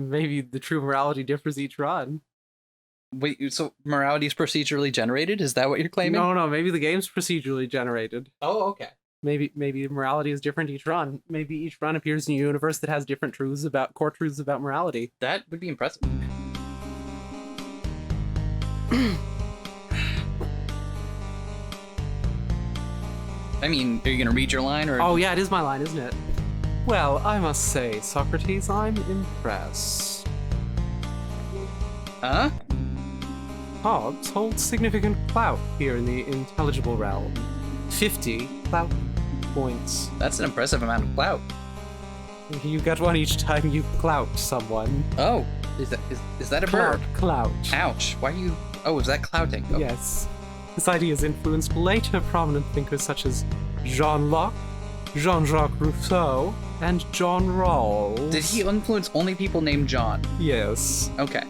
maybe the true morality differs each run. Wait, so morality is procedurally generated? Is that what you're claiming? No, maybe the game's procedurally generated. Oh, okay. Maybe morality is different each run. Maybe each run appears in a universe that has different core truths about morality. That would be impressive. I mean, are you gonna read your line or? Oh yeah, it is my line, isn't it? Well, I must say, Socrates, I'm impressed. Huh? Hobbes holds significant clout here in the intelligible realm. 50 clout points. That's an impressive amount of clout. You get one each time you clout someone. Oh, is that a verb? Clout. Ouch. Why are you? Oh, is that clouting? Oh. Yes. This idea has influenced later prominent thinkers such as Jean Locke, Jean-Jacques Rousseau, and John Rawls. Did he influence only people named John? Yes. Okay.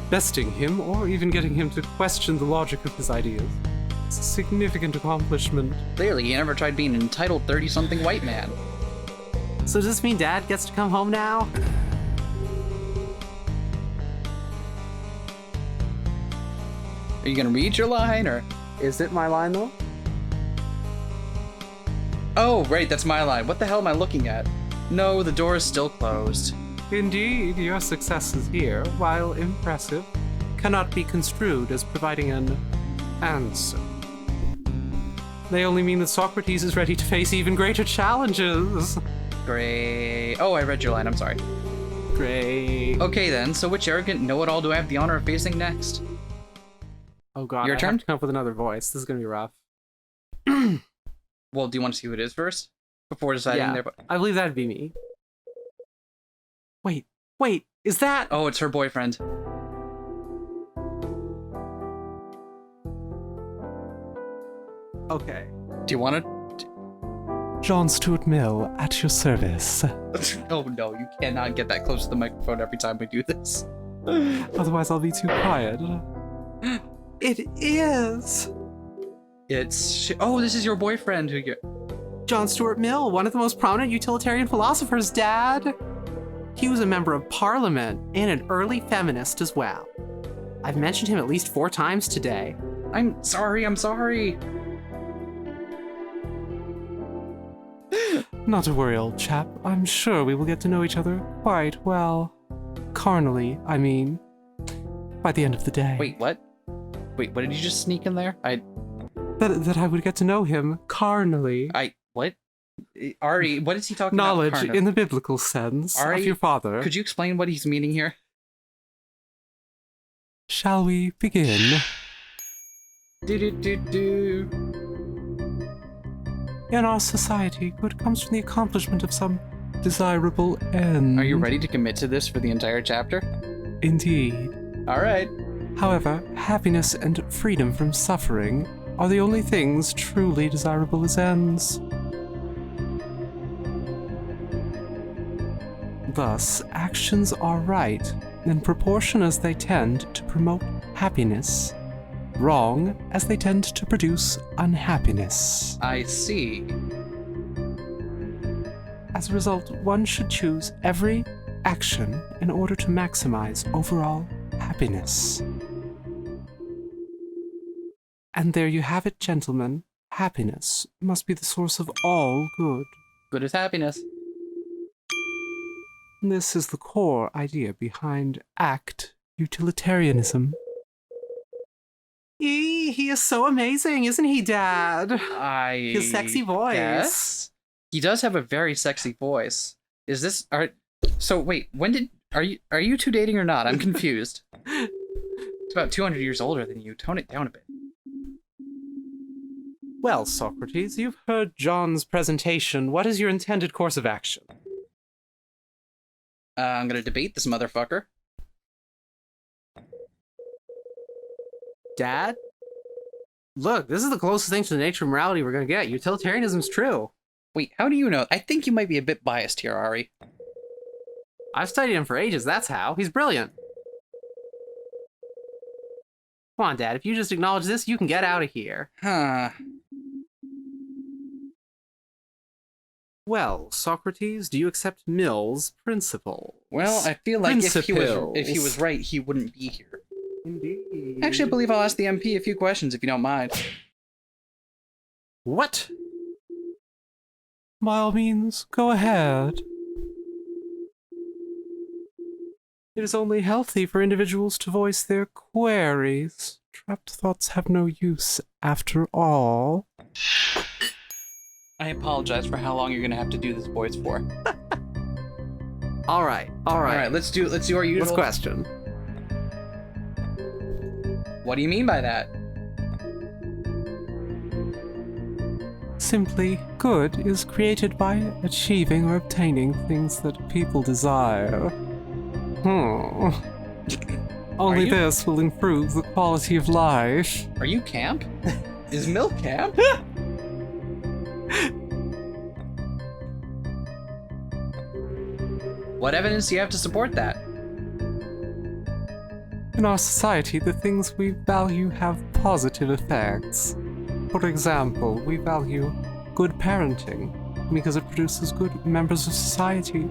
Besting him, or even getting him to question the logic of his ideas. It's a significant accomplishment. Clearly, he never tried being an entitled 30-something white man. So does this mean Dad gets to come home now? Are you gonna read your line, or? Is it my line, though? Oh, right, that's my line. What the hell am I looking at? No, the door is still closed. Indeed, your successes here, while impressive, cannot be construed as providing an answer. They only mean that Socrates is ready to face even greater challenges. Great. Oh, I read your line, I'm sorry. Great. Okay then, so which arrogant know-it-all do I have the honor of facing next? Oh god, Your I turn? have to come up with another voice. This is gonna be rough. Well, do you want to see who it is first? Before deciding Yeah, there? I believe that'd be me. Wait, is that... Oh, it's her boyfriend. Okay. Do you want John Stuart Mill, at your service. to? Oh no, you cannot get that close to the microphone every time we do this. Otherwise I'll be too quiet. It is! Oh, this is your boyfriend who you... John Stuart Mill, one of the most prominent utilitarian philosophers, Dad. He was a member of Parliament and an early feminist as well. I've mentioned him at least 4 times today. I'm sorry. Not to worry, old chap. I'm sure we will get to know each other quite well. Carnally, I mean. By the end of the day. Wait, what? Wait, what did you just sneak in there? That I would get to know him carnally. What? Ari, what is he talking Knowledge about? in the biblical sense Ari, of your father. Could you explain what he's meaning here? Shall we begin? Do. In our society, good comes from the accomplishment of some desirable end. Are you ready to commit to this for the entire chapter? Indeed. All right. However, happiness and freedom from suffering are the only things truly desirable as ends. Thus, actions are right in proportion as they tend to promote happiness, wrong as they tend to produce unhappiness. I see. As a result, one should choose every action in order to maximize overall happiness. And there you have it, gentlemen. Happiness must be the source of all good. Good as happiness. This is the core idea behind ACT utilitarianism. He is so amazing, isn't he, Dad? His sexy voice. Yes. He does have a very sexy voice. Is this... So, wait, are you two dating or not? I'm confused. It's about 200 years older than you. Tone it down a bit. Well, Socrates, you've heard John's presentation. What is your intended course of action? I'm gonna debate this motherfucker. Dad? Look, this is the closest thing to the nature of morality we're gonna get. Utilitarianism's true. Wait, how do you know? I think you might be a bit biased here, Ari. I've studied him for ages, that's how. He's brilliant. Come on, Dad, if you just acknowledge this, you can get out of here. Huh. Well, Socrates, do you accept Mill's principle? Well, I feel like if he Principles. was right, he wouldn't be here. Indeed. Actually, I believe I'll ask the MP a few questions if you don't mind. What? By all means, go ahead. It is only healthy for individuals to voice their queries. Trapped thoughts have no use, after all. I apologize for how long you're gonna have to do this voice for. All right. All right, let's do our usual. What's the question? What do you mean by that? Simply, good is created by achieving or obtaining things that people desire. Only you- this will improve the quality of life. Are you camp? Is Mill camp? What evidence do you have to support that? In our society, the things we value have positive effects. For example, we value good parenting because it produces good members of society.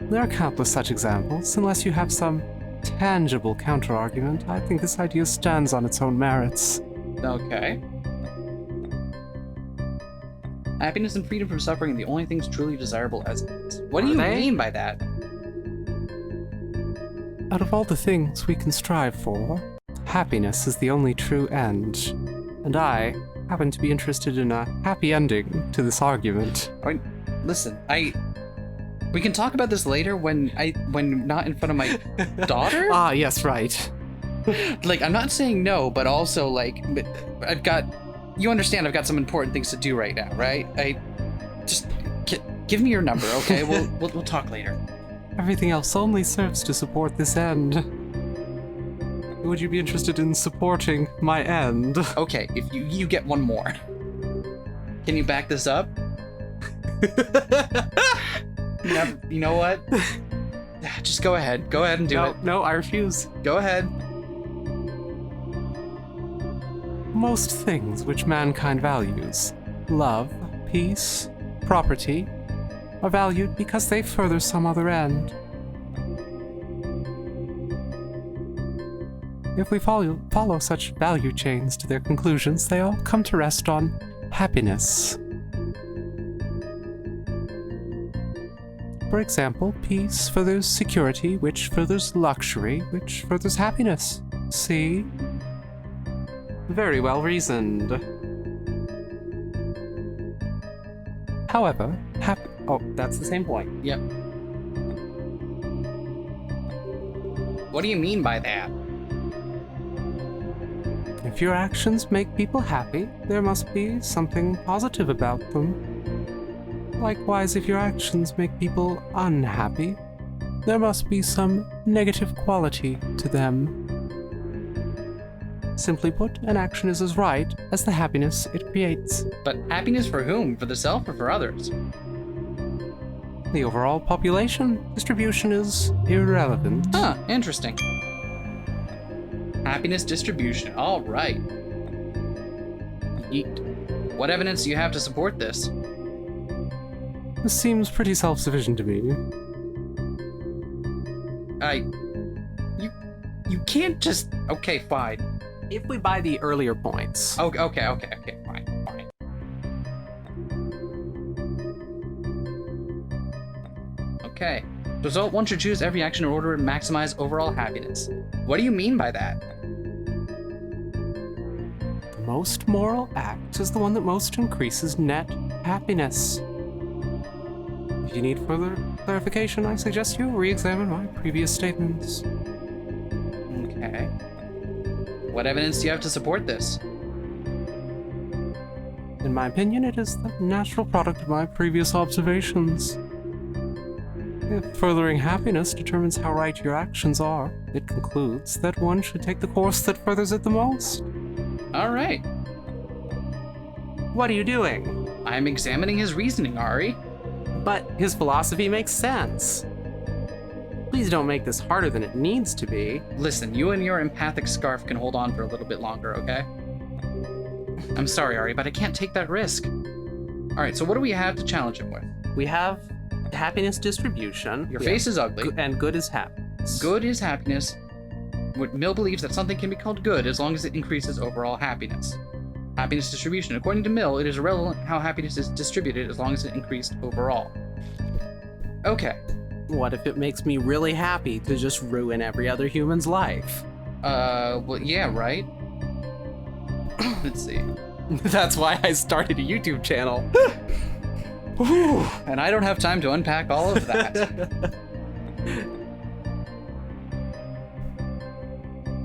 There are countless such examples. Unless you have some tangible counterargument, I think this idea stands on its own merits. Okay. Happiness and freedom from suffering are the only things truly desirable as ends. What do Are you they? mean by that? Out of all the things we can strive for, happiness is the only true end. And I happen to be interested in a happy ending to this argument. I mean, listen, we can talk about this later when not in front of my daughter. Ah, yes, right. Like, I'm not saying no, but also like, you understand I've got some important things to do right now, right? Give me your number, okay? We'll talk later. Everything else only serves to support this end. Would you be interested in supporting my end? Okay, if you get one more. Can you back this up? You know what? Just go ahead. Go ahead and do it. No, I refuse. Go ahead. Most things which mankind values, love, peace, property, are valued because they further some other end. If we follow such value chains to their conclusions, they all come to rest on happiness. For example, peace furthers security, which furthers luxury, which furthers happiness. See? Very well reasoned. However, oh, that's the same point. Yep. What do you mean by that? If your actions make people happy, there must be something positive about them. Likewise, if your actions make people unhappy, there must be some negative quality to them. Simply put, an action is as right as the happiness it creates. But happiness for whom? For the self or for others? The overall population distribution is irrelevant. Huh, interesting. Happiness distribution, all right. Yeet. What evidence do you have to support this? This seems pretty self-sufficient to me. You can't just, okay, fine. If we buy the earlier points. Okay, fine. Okay. Result, one should choose every action in order to maximize overall happiness. What do you mean by that? The most moral act is the one that most increases net happiness. If you need further clarification, I suggest you re-examine my previous statements. Okay. What evidence do you have to support this? In my opinion, it is the natural product of my previous observations. If furthering happiness determines how right your actions are, it concludes that one should take the course that furthers it the most. All right. What are you doing? I'm examining his reasoning, Ari. But his philosophy makes sense. Please don't make this harder than it needs to be. Listen, you and your empathic scarf can hold on for a little bit longer, okay? I'm sorry, Ari, but I can't take that risk. All right, so what do we have to challenge him with? We have happiness distribution. Your face is ugly. And good is happiness. Good is happiness. Mill believes that something can be called good as long as it increases overall happiness. Happiness distribution. According to Mill, it is irrelevant how happiness is distributed as long as it increased overall. Okay. What if it makes me really happy to just ruin every other human's life? Well, yeah, right? Let's see. That's why I started a YouTube channel. And I don't have time to unpack all of that.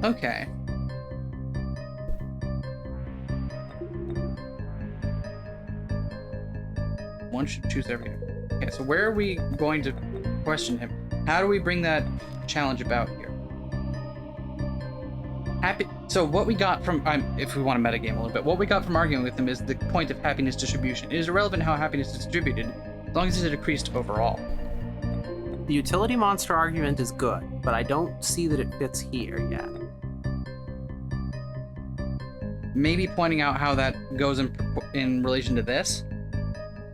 Okay. One should choose every day. Okay, so where are we going to question him? How do we bring that challenge about here? So what we got from, if we want to metagame a little bit, what we got from arguing with him is the point of happiness distribution. It is irrelevant how happiness is distributed, as long as it decreased overall. The utility monster argument is good, but I don't see that it fits here yet. Maybe pointing out how that goes in relation to this?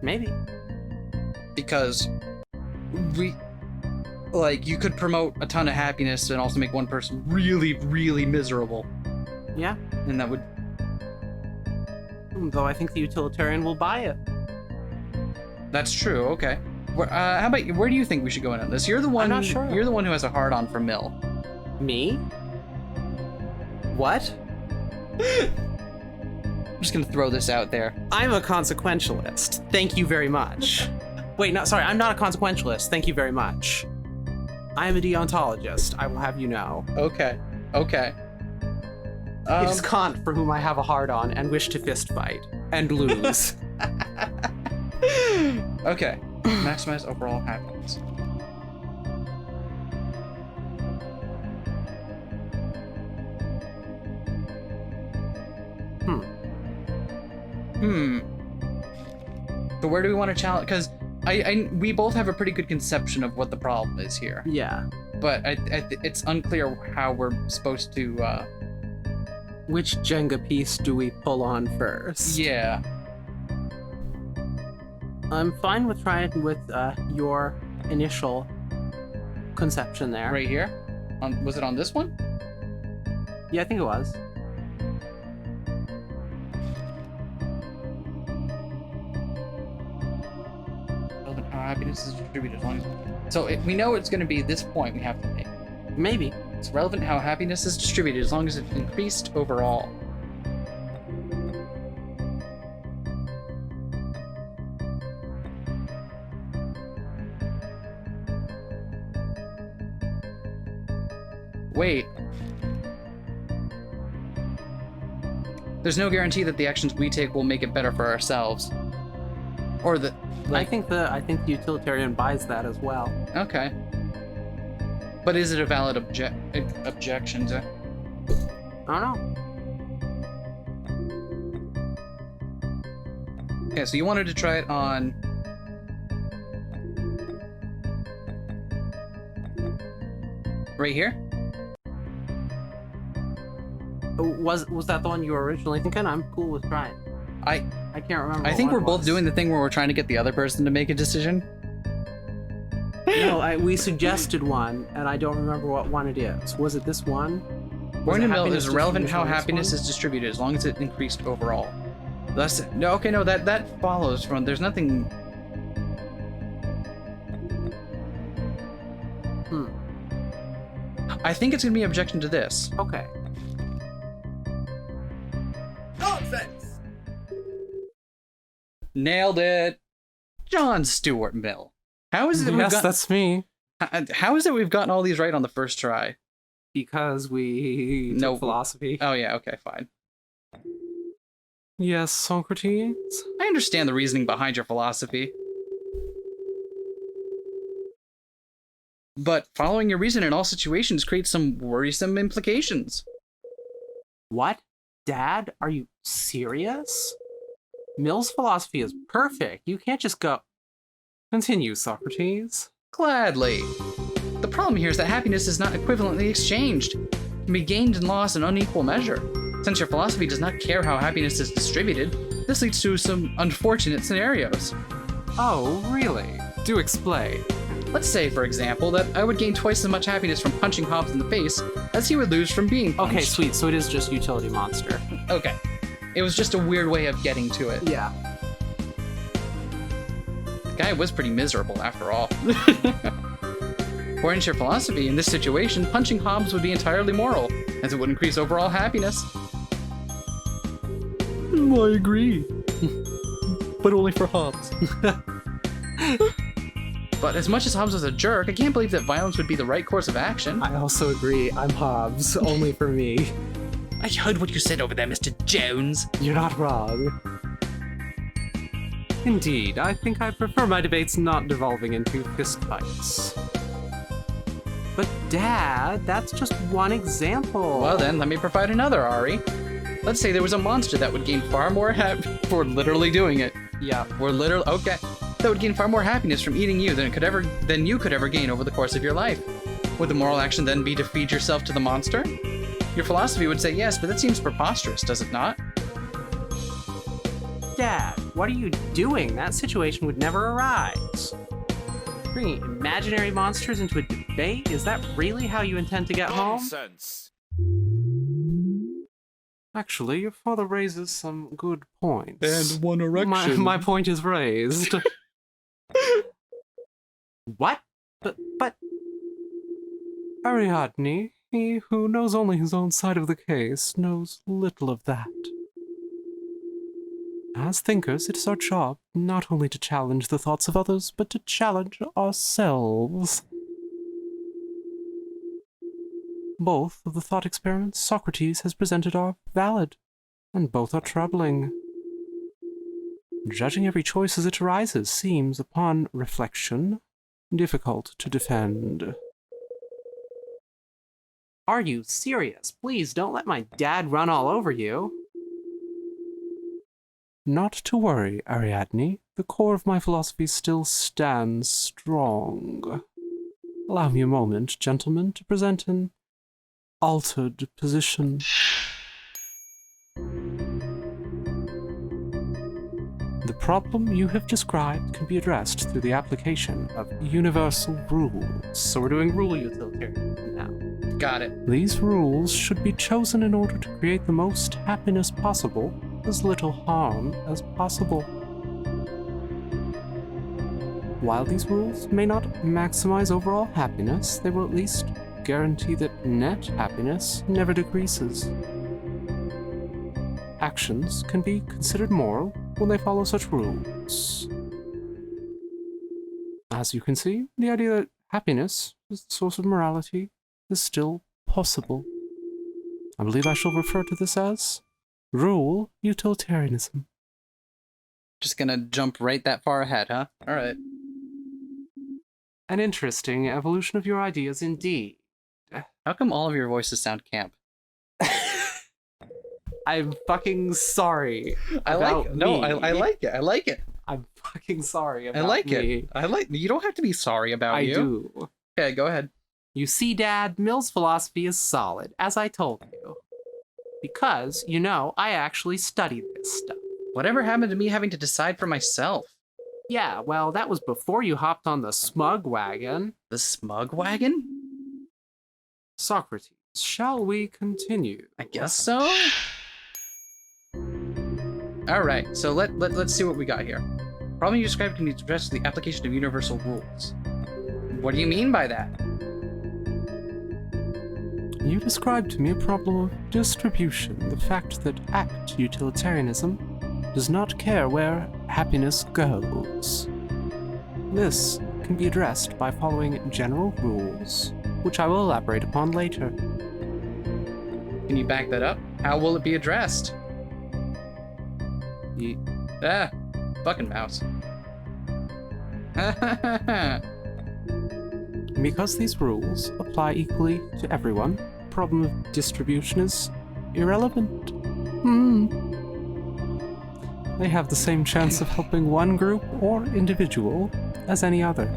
Maybe. Because you could promote a ton of happiness and also make one person really, really miserable. Yeah. And that would... Though I think the utilitarian will buy it. That's true, okay. How about, where do you think we should go in on this? You're the one, I'm not sure. You're the one who has a hard-on for Mill. Me? What? I'm just gonna throw this out there. I'm a consequentialist. Thank you very much. Wait, no, sorry, I'm not a consequentialist. Thank you very much. I am a deontologist, I will have you know. Okay. It is Kant for whom I have a hard-on and wish to fist fight. And lose. Okay. Maximize overall happiness. So where do we want to challenge? Because we both have a pretty good conception of what the problem is here. Yeah. But it's unclear how we're supposed to... Which Jenga piece do we pull on first? Yeah. I'm fine with trying with your initial conception there. Right here? Was it on this one? Yeah, I think it was. How happiness is distributed as long as... So we know it's going to be this point we have to make. Maybe. It's relevant how happiness is distributed as long as it's increased overall. Wait. There's no guarantee that the actions we take will make it better for ourselves. Or that... I think the utilitarian buys that as well. Okay. But is it a valid objection to... I don't know. Okay, so you wanted to try it on... Right here? Was that the one you were originally thinking? I'm cool with trying. I can't remember. I think we're both doing the thing where we're trying to get the other person to make a decision. No, we suggested one, and I don't remember what one it is. Was it this one? According to Mill, it is irrelevant how happiness is distributed as long as it increased overall. That's no, okay, no, that follows from. There's nothing. I think it's gonna be an objection to this. Okay. Nonsense! Nailed it, John Stuart Mill. How is it? Yes, that's me. How is it we've gotten all these right on the first try? Because we took philosophy. Oh yeah, okay, fine. Yes, Socrates. I understand the reasoning behind your philosophy. But following your reason in all situations creates some worrisome implications. What? Dad? Are you serious? Mill's philosophy is perfect. You can't just go... Continue, Socrates. Gladly. The problem here is that happiness is not equivalently exchanged. It can be gained and lost in unequal measure. Since your philosophy does not care how happiness is distributed, This leads to some unfortunate scenarios. Oh, really? Do explain. Let's say, for example, that I would gain twice as much happiness from punching Hobbes in the face as he would lose from being punched. Okay, sweet. So it is just utility monster. Okay. It was just a weird way of getting to it. Yeah. The guy was pretty miserable, after all. According to your philosophy, in this situation, punching Hobbes would be entirely moral, as it would increase overall happiness. I agree. But only for Hobbes. But as much as Hobbes was a jerk, I can't believe that violence would be the right course of action. I also agree. I'm Hobbes. Only for me. I heard what you said over there, Mr. Jones. You're not wrong. Indeed, I think I prefer my debates not devolving into fistfights. But Dad, that's just one example. Well then, let me provide another, Ari. Let's say there was a monster that would gain far more for literally doing it. Yeah. We're literally okay. That would gain far more happiness from eating you than you could ever gain over the course of your life. Would the moral action then be to feed yourself to the monster? Your philosophy would say yes, but that seems preposterous, does it not? Dad, what are you doing? That situation would never arise. Bringing imaginary monsters into a debate? Is that really how you intend to get home? Nonsense. Actually, your father raises some good points. And one My point is raised. What? But... Ariadne, he who knows only his own side of the case, knows little of that. As thinkers, it is our job not only to challenge the thoughts of others, but to challenge ourselves. Both of the thought experiments Socrates has presented are valid, and both are troubling. Judging every choice as it arises seems, upon reflection, difficult to defend. Are you serious? Please don't let my dad run all over you. Not to worry, Ariadne. The core of my philosophy still stands strong. Allow me a moment, gentlemen, to present an altered position. The problem you have described can be addressed through the application of universal rules. So we're doing rule utilitarianism now. Got it. These rules should be chosen in order to create the most happiness possible, as little harm as possible. While these rules may not maximize overall happiness, they will at least guarantee that net happiness never decreases. Actions can be considered moral when they follow such rules. As you can see, the idea that happiness is the source of morality is still possible. I believe I shall refer to this as rule utilitarianism. Just gonna jump right that far ahead, huh? Alright. An interesting evolution of your ideas indeed. How come all of your voices sound camp? I'm fucking sorry. I like it. No, I like it. I like it. I'm fucking sorry about I like me. it. I like you don't have to be sorry about I you. do. Okay, go ahead. You see, Dad, Mill's philosophy is solid, as I told you. Because, you know, I actually studied this stuff. Whatever happened to me having to decide for myself? Yeah, well, that was before you hopped on the smug wagon. The smug wagon? Socrates, shall we continue? I guess so. Alright, so let's see what we got here. Problem you described can be addressed with the application of universal rules. What do you mean by that? You described to me a problem of distribution, the fact that act utilitarianism does not care where happiness goes. This can be addressed by following general rules, which I will elaborate upon later. Can you back that up? How will it be addressed? Ah, fucking mouse. Because these rules apply equally to everyone, the problem of distribution is irrelevant. They have the same chance of helping one group or individual as any other.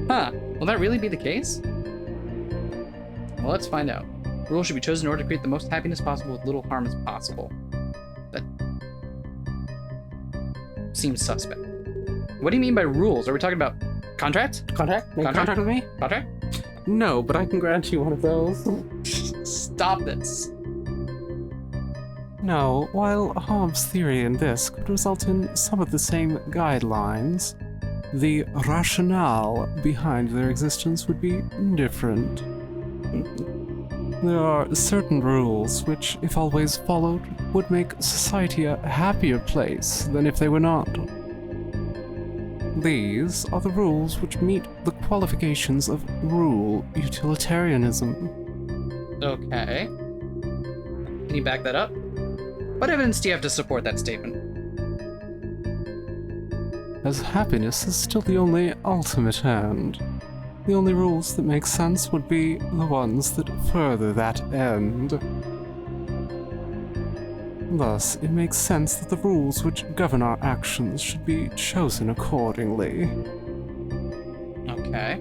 Huh, will that really be the case? Well, let's find out. Rules should be chosen in order to create the most happiness possible with little harm as possible. seems suspect. What do you mean by rules? Are we talking about contract? Contract? Make a Contract? contract with me? Contract? No, but I can grant you one of those. Stop this. No, while Hobbes' theory in this could result in some of the same guidelines, the rationale behind their existence would be different. There are certain rules which, if always followed, would make society a happier place than if they were not. These are the rules which meet the qualifications of rule utilitarianism. Okay. Can you back that up? What evidence do you have to support that statement? As happiness is still the only ultimate end, the only rules that make sense would be the ones that further that end. Thus, it makes sense that the rules which govern our actions should be chosen accordingly. Okay.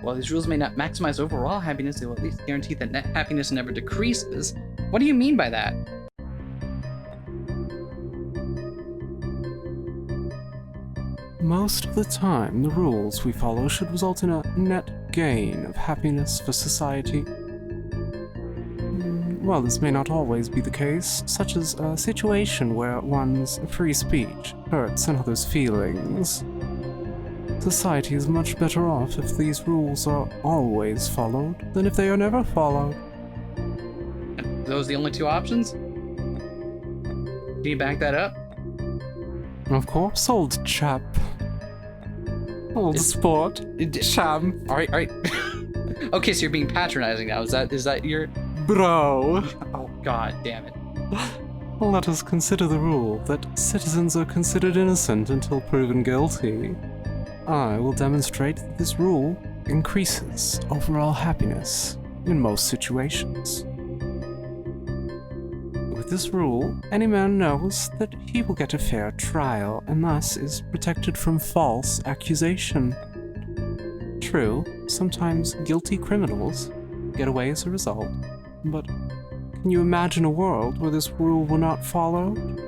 While these rules may not maximize overall happiness, they will at least guarantee that net happiness never decreases. What do you mean by that? Most of the time, the rules we follow should result in a net gain of happiness for society. While this may not always be the case, such as a situation where one's free speech hurts another's feelings, society is much better off if these rules are always followed than if they are never followed. And those the only two options? Can you back that up? Of course, old chap. Old sport. Sham. Alright. Okay, so you're being patronizing now. Is that your... Bro. Oh, god damn it. Let us consider the rule that citizens are considered innocent until proven guilty. I will demonstrate that this rule increases overall happiness in most situations. With this rule, any man knows that he will get a fair trial and thus is protected from false accusation. True, sometimes guilty criminals get away as a result, but can you imagine a world where this rule were not followed?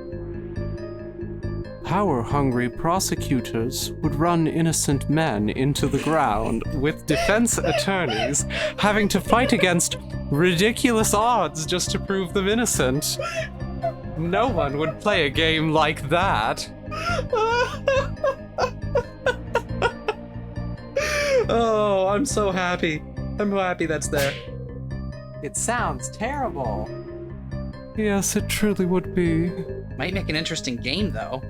Power-hungry prosecutors would run innocent men into the ground, with defense attorneys having to fight against ridiculous odds just to prove them innocent. No one would play a game like that. Oh, I'm so happy. I'm happy that's there. It sounds terrible. Yes, it truly would be. Might make an interesting game, though.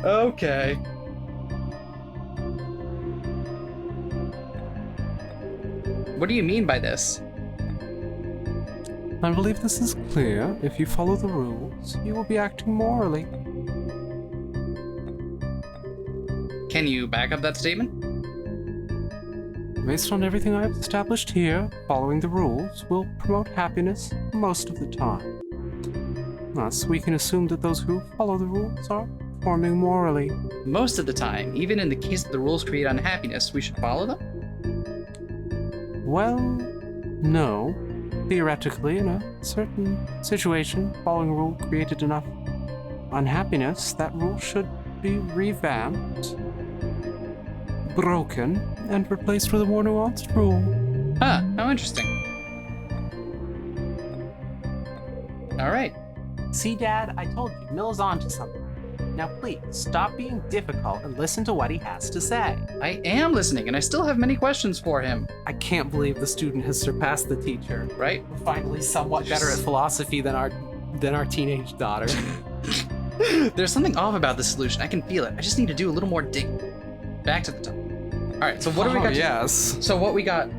Okay. What do you mean by this? I believe this is clear. If you follow the rules, you will be acting morally. Can you back up that statement? Based on everything I have established here, following the rules will promote happiness most of the time. Thus, we can assume that those who follow the rules are performing morally. Most of the time, even in the case that the rules create unhappiness, we should follow them? Well, no. Theoretically, in a certain situation, following a rule created enough unhappiness, that rule should be revamped, broken, and replaced with a more nuanced rule. Huh, how interesting. Alright. See, Dad, I told you, Mill's onto something. Now please, stop being difficult and listen to what he has to say. I am listening, and I still have many questions for him. I can't believe the student has surpassed the teacher. Right? We're finally somewhat Better at philosophy than our teenage daughter. There's something off about this solution. I can feel it. I just need to do a little more digging. Back to the top. Alright, so what do we got? Yes. So what we got?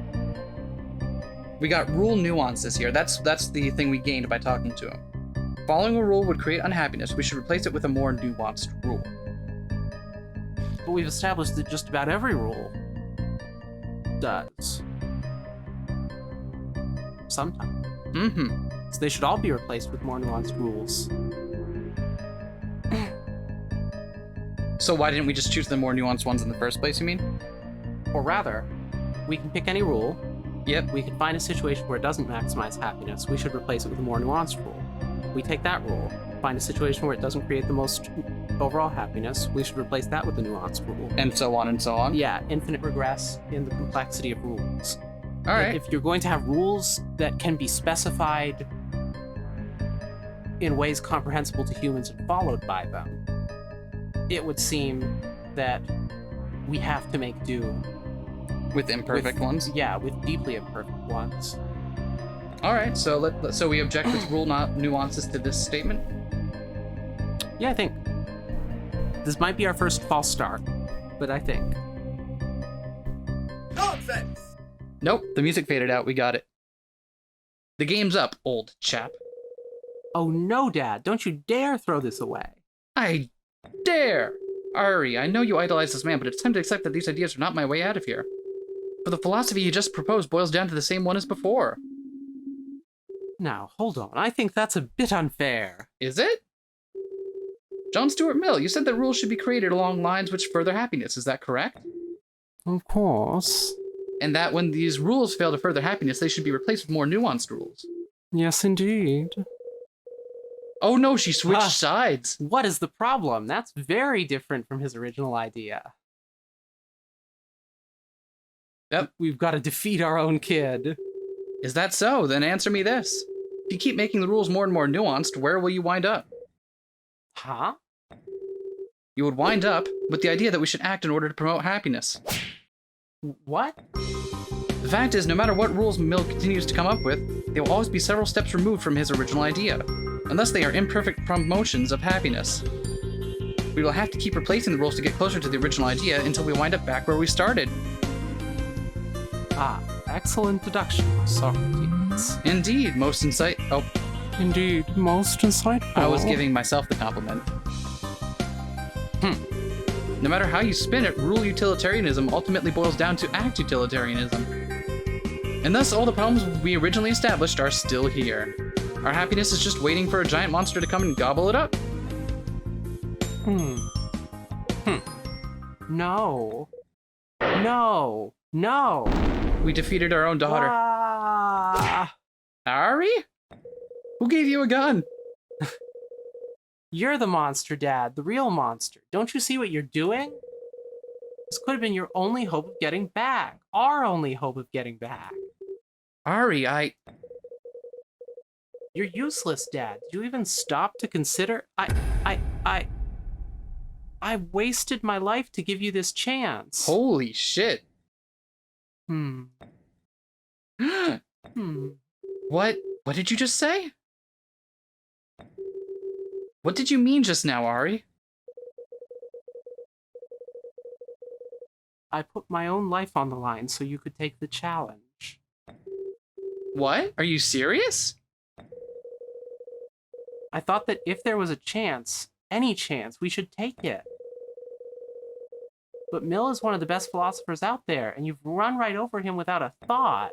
We got rule nuances here. That's the thing we gained by talking to him. Following a rule would create unhappiness. We should replace it with a more nuanced rule. But we've established that just about every rule does. Sometimes. Mm-hmm. So they should all be replaced with more nuanced rules. So why didn't we just choose the more nuanced ones in the first place, you mean? Or rather, We can pick any rule. Yep. We can find a situation where it doesn't maximize happiness. We should replace it with a more nuanced rule. We take that rule, find a situation where it doesn't create the most overall happiness. We should replace that with a nuanced rule. And so on and so on. Yeah, infinite regress in the complexity of rules. All right. If you're going to have rules that can be specified in ways comprehensible to humans and followed by them, it would seem that we have to make do With imperfect ones. Yeah, with deeply imperfect ones. All right. So we object with rule not nuances to this statement. Yeah, I think this might be our first false start, but I think. Nonsense! Nope. The music faded out. We got it. The game's up, old chap. Oh no, Dad! Don't you dare throw this away. I dare! Ari, I know you idolize this man, but it's time to accept that these ideas are not my way out of here. For the philosophy you just proposed boils down to the same one as before. Now, hold on. I think that's a bit unfair. Is it? John Stuart Mill, you said that rules should be created along lines which further happiness, is that correct? Of course. And that when these rules fail to further happiness, they should be replaced with more nuanced rules. Yes, indeed. Oh no, she switched Ah. sides! What is the problem? That's very different from his original idea. Yep. We've got to defeat our own kid. Is that so? Then answer me this. If you keep making the rules more and more nuanced, where will you wind up? Huh? You would wind up with the idea that we should act in order to promote happiness. What? The fact is, no matter what rules Mill continues to come up with, they will always be several steps removed from his original idea, unless they are imperfect promotions of happiness. We will have to keep replacing the rules to get closer to the original idea until we wind up back where we started. Ah, excellent deduction, Socrates. Indeed, most insight. Oh, Indeed, most insightful. I was giving myself the compliment. No matter how you spin it, rule utilitarianism ultimately boils down to act utilitarianism. And thus, all the problems we originally established are still here. Our happiness is just waiting for a giant monster to come and gobble it up. No. No. No. We defeated our own daughter. Ah. Ari? Who gave you a gun? You're the monster, Dad. The real monster. Don't you see what you're doing? This could have been your only hope of getting back. Our only hope of getting back. Ari, You're useless, Dad. Did you even stop to consider? I wasted my life to give you this chance. Holy shit. Hmm. What did you just say? What did you mean just now, Ari? I put my own life on the line so you could take the challenge. What? Are you serious? I thought that if there was a chance, any chance, we should take it. But Mill is one of the best philosophers out there, and you've run right over him without a thought.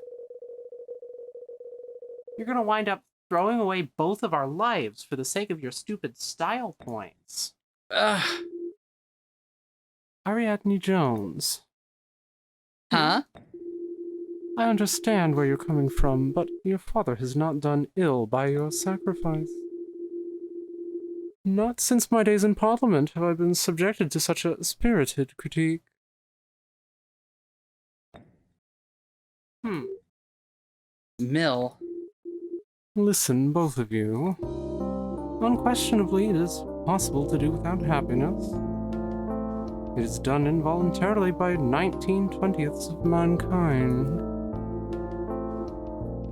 You're gonna wind up throwing away both of our lives for the sake of your stupid style points. Ugh. Ariadne Jones. Huh? I understand where you're coming from, but your father has not done ill by your sacrifice. Not since my days in Parliament have I been subjected to such a spirited critique. Mill. Listen, both of you. Unquestionably, it is possible to do without happiness. It is done involuntarily by 19/20ths of mankind.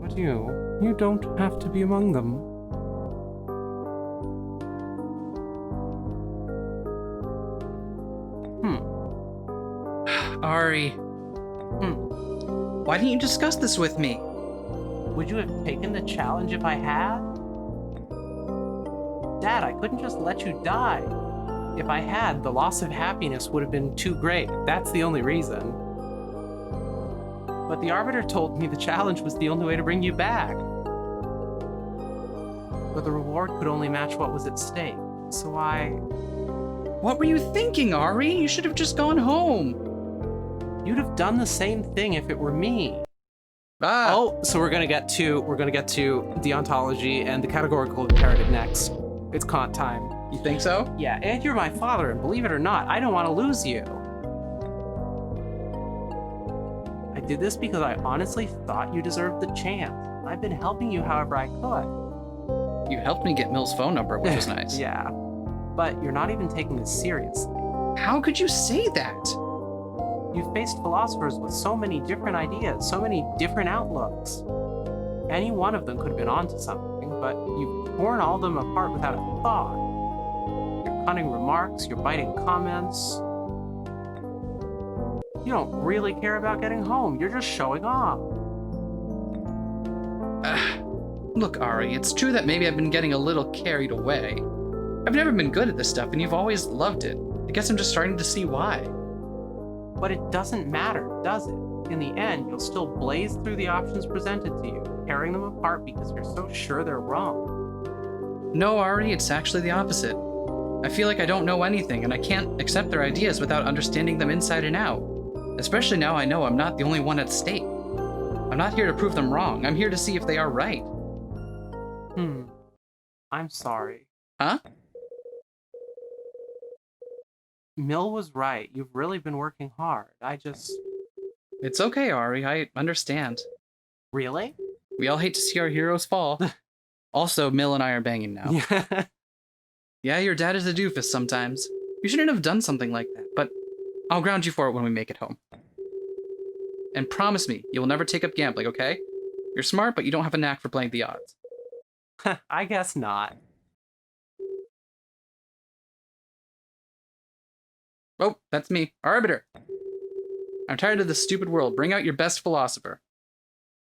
But you don't have to be among them. Ari. Why didn't you discuss this with me? Would you have taken the challenge if I had? Dad, I couldn't just let you die. If I had, the loss of happiness would have been too great. That's the only reason. But the Arbiter told me the challenge was the only way to bring you back. But the reward could only match what was at stake. So What were you thinking, Ari? You should have just gone home. You'd have done the same thing if it were me. Ah! Oh, so we're gonna get to deontology and the categorical imperative next. It's Kant time. You think so? Yeah, and you're my father, and believe it or not, I don't want to lose you. I did this because I honestly thought you deserved the chance. I've been helping you however I could. You helped me get Mill's phone number, which was nice. Yeah, but you're not even taking this seriously. How could you say that? You've faced philosophers with so many different ideas, so many different outlooks. Any one of them could have been onto something, but you've torn all of them apart without a thought. Your cunning remarks, your biting comments. You don't really care about getting home, you're just showing off. Look, Ari, it's true that maybe I've been getting a little carried away. I've never been good at this stuff, and you've always loved it. I guess I'm just starting to see why. But it doesn't matter, does it? In the end, you'll still blaze through the options presented to you, tearing them apart because you're so sure they're wrong. No, Ari, it's actually the opposite. I feel like I don't know anything, and I can't accept their ideas without understanding them inside and out. Especially now I know I'm not the only one at stake. I'm not here to prove them wrong. I'm here to see if they are right. I'm sorry. Huh? Mill was right. You've really been working hard. It's okay, Ari. I understand. Really? We all hate to see our heroes fall. Also, Mill and I are banging now. Yeah. Yeah, your dad is a doofus sometimes. You shouldn't have done something like that, but I'll ground you for it when we make it home. And promise me, you will never take up gambling, okay? You're smart, but you don't have a knack for playing the odds. I guess not. Oh, that's me. Arbiter. I'm tired of this stupid world. Bring out your best philosopher.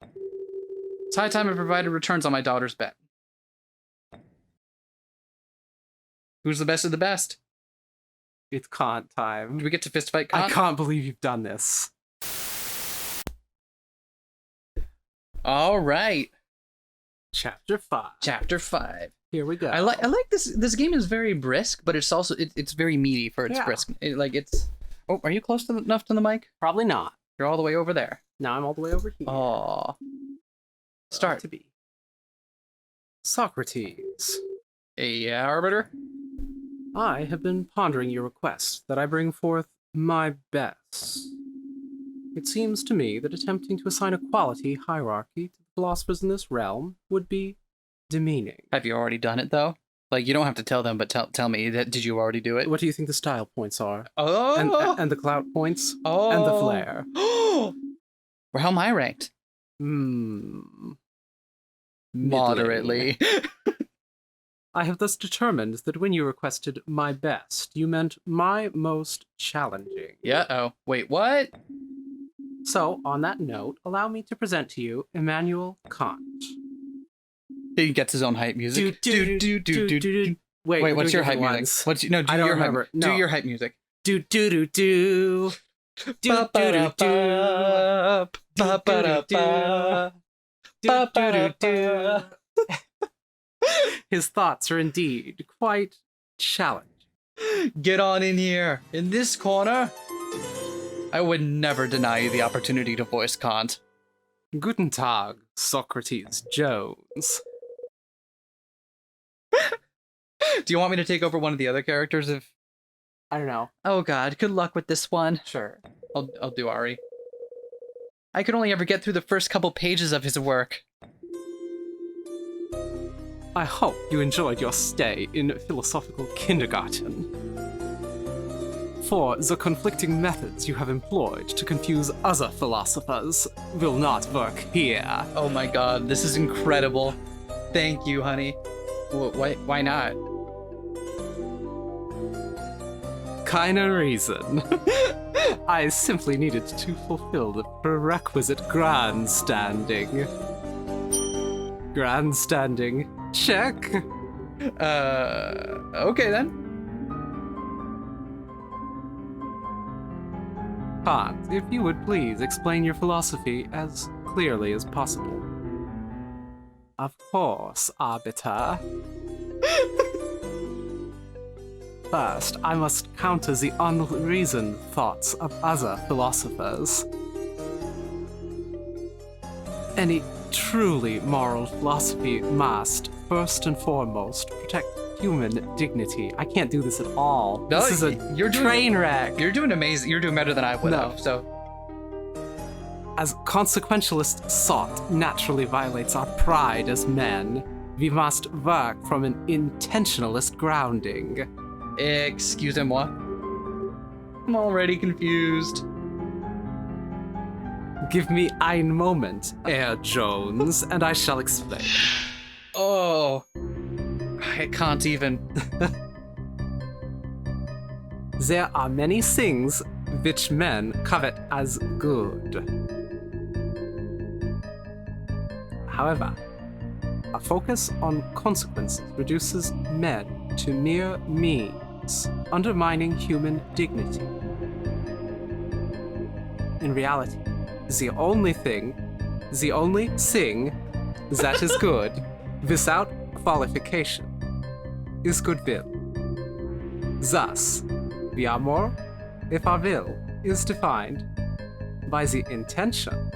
It's high time I provided returns on my daughter's bet. Who's the best of the best? It's Kant time. Do we get to fist fight Kant? I can't believe you've done this. All right. Chapter 5. Chapter 5. Here we go. I like this. This game is very brisk, but it's also it's very meaty for its brisk. Oh, are you close enough to the mic? Probably not. You're all the way over there. Now I'm all the way over here. Aw. Start. To be. Socrates. Yeah, Arbiter? I have been pondering your request that I bring forth my best. It seems to me that attempting to assign a quality hierarchy to the philosophers in this realm would be demeaning. Have you already done it, though? Like, you don't have to tell them, but tell me, did you already do it? What do you think the style points are? Oh! And the clout points? Oh! And the flair? Well, how am I ranked? Moderately. I have thus determined that when you requested my best, you meant my most challenging. Yeah, oh. Wait, what? So, on that note, allow me to present to you Immanuel Kant. He gets his own hype music. Wait, what's your hype music? Do your hype. Do your hype music. Do do do do. Do do do do. Do. His thoughts are indeed quite challenging. Get on in here. In this corner, I would never deny you the opportunity to voice Kant. Guten Tag, Socrates Jones. Do you want me to take over one of the other characters if... I don't know. Oh god, good luck with this one. Sure. I'll do Ari. I could only ever get through the first couple pages of his work. I hope you enjoyed your stay in philosophical kindergarten. For the conflicting methods you have employed to confuse other philosophers will not work here. Oh my god, this is incredible. Thank you, honey. Why not? Kinda reason. I simply needed to fulfill the prerequisite grandstanding. Grandstanding. Check. Okay then. Kant, if you would please explain your philosophy as clearly as possible. Of course, Arbiter. First, I must counter the unreasoned thoughts of other philosophers. Any truly moral philosophy must, first and foremost, protect human dignity. I can't do this at all. No, this is a train wreck. You're doing amazing. You're doing better than I would have. So, As consequentialist thought naturally violates our pride as men, we must work from an intentionalist grounding. excusez-moi. I'm already confused. Give me ein Moment, Herr Jones, and I shall explain. Oh, I can't even. There are many things which men covet as good. However, a focus on consequences reduces men to mere means, undermining human dignity. In reality, the only thing that is good, without qualification, is goodwill. Thus, we are moral if our will is defined by the intention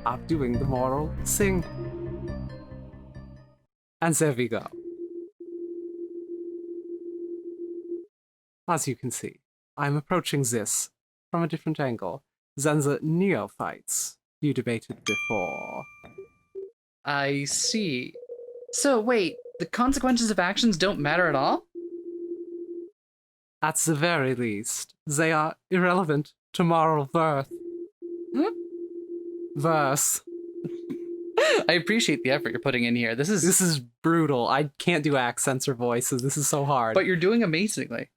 of doing the moral thing. And there we go. As you can see, I'm approaching this from a different angle than the neophytes you debated before. I see. So wait, the consequences of actions don't matter at all? At the very least, they are irrelevant to moral worth. Verse. I appreciate the effort you're putting in here. This is brutal. I can't do accents or voices. This is so hard. but you're doing amazingly.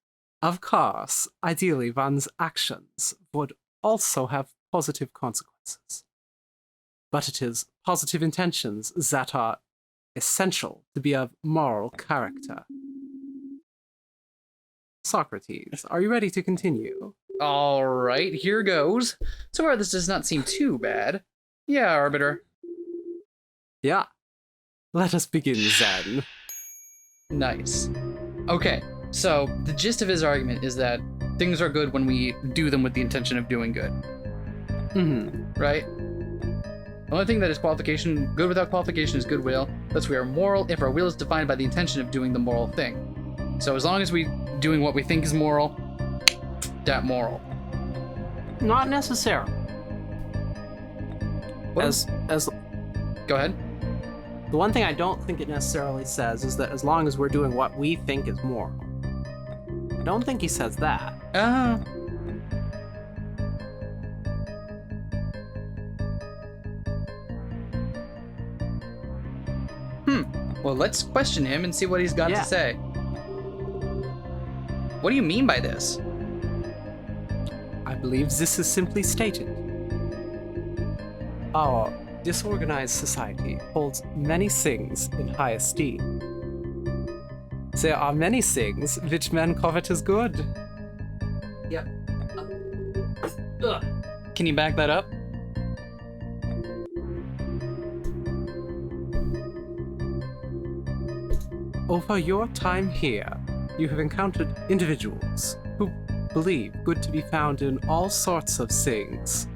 Of course, ideally, one's actions would also have positive consequences. But it is positive intentions that are essential to be of moral character. Socrates, are you ready to continue? All right, here goes. So far, this does not seem too bad. Yeah, Arbiter. Yeah. Let us begin then. Nice. Okay, so the gist of his argument is that things are good when we do them with the intention of doing good, right? The only thing that is qualification, good without qualification, is goodwill. Thus, we are moral if our will is defined by the intention of doing the moral thing. So as long as we doing what we think is moral, that moral. Not necessarily. As Go ahead. the one thing I don't think it necessarily says is that as long as we're doing what we think is moral. I don't think he says that. Well, let's question him and see what he's got Yeah. to say. What do you mean by this? I believe this is simply stated. Our disorganized society holds many things in high esteem. There are many things which men covet as good. Yep. Can you back that up? Over your time here, you have encountered individuals who believe good to be found in all sorts of things: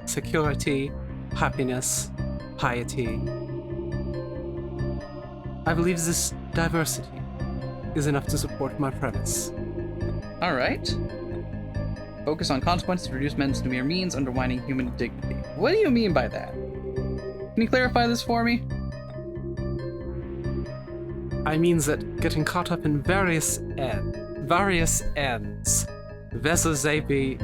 security, happiness, piety. I believe this diversity is enough to support my premise. All right. Focus on consequences to reduce men to mere means, undermining human dignity. What do you mean by that? Can you clarify this for me? I mean that getting caught up in various ends, whether they be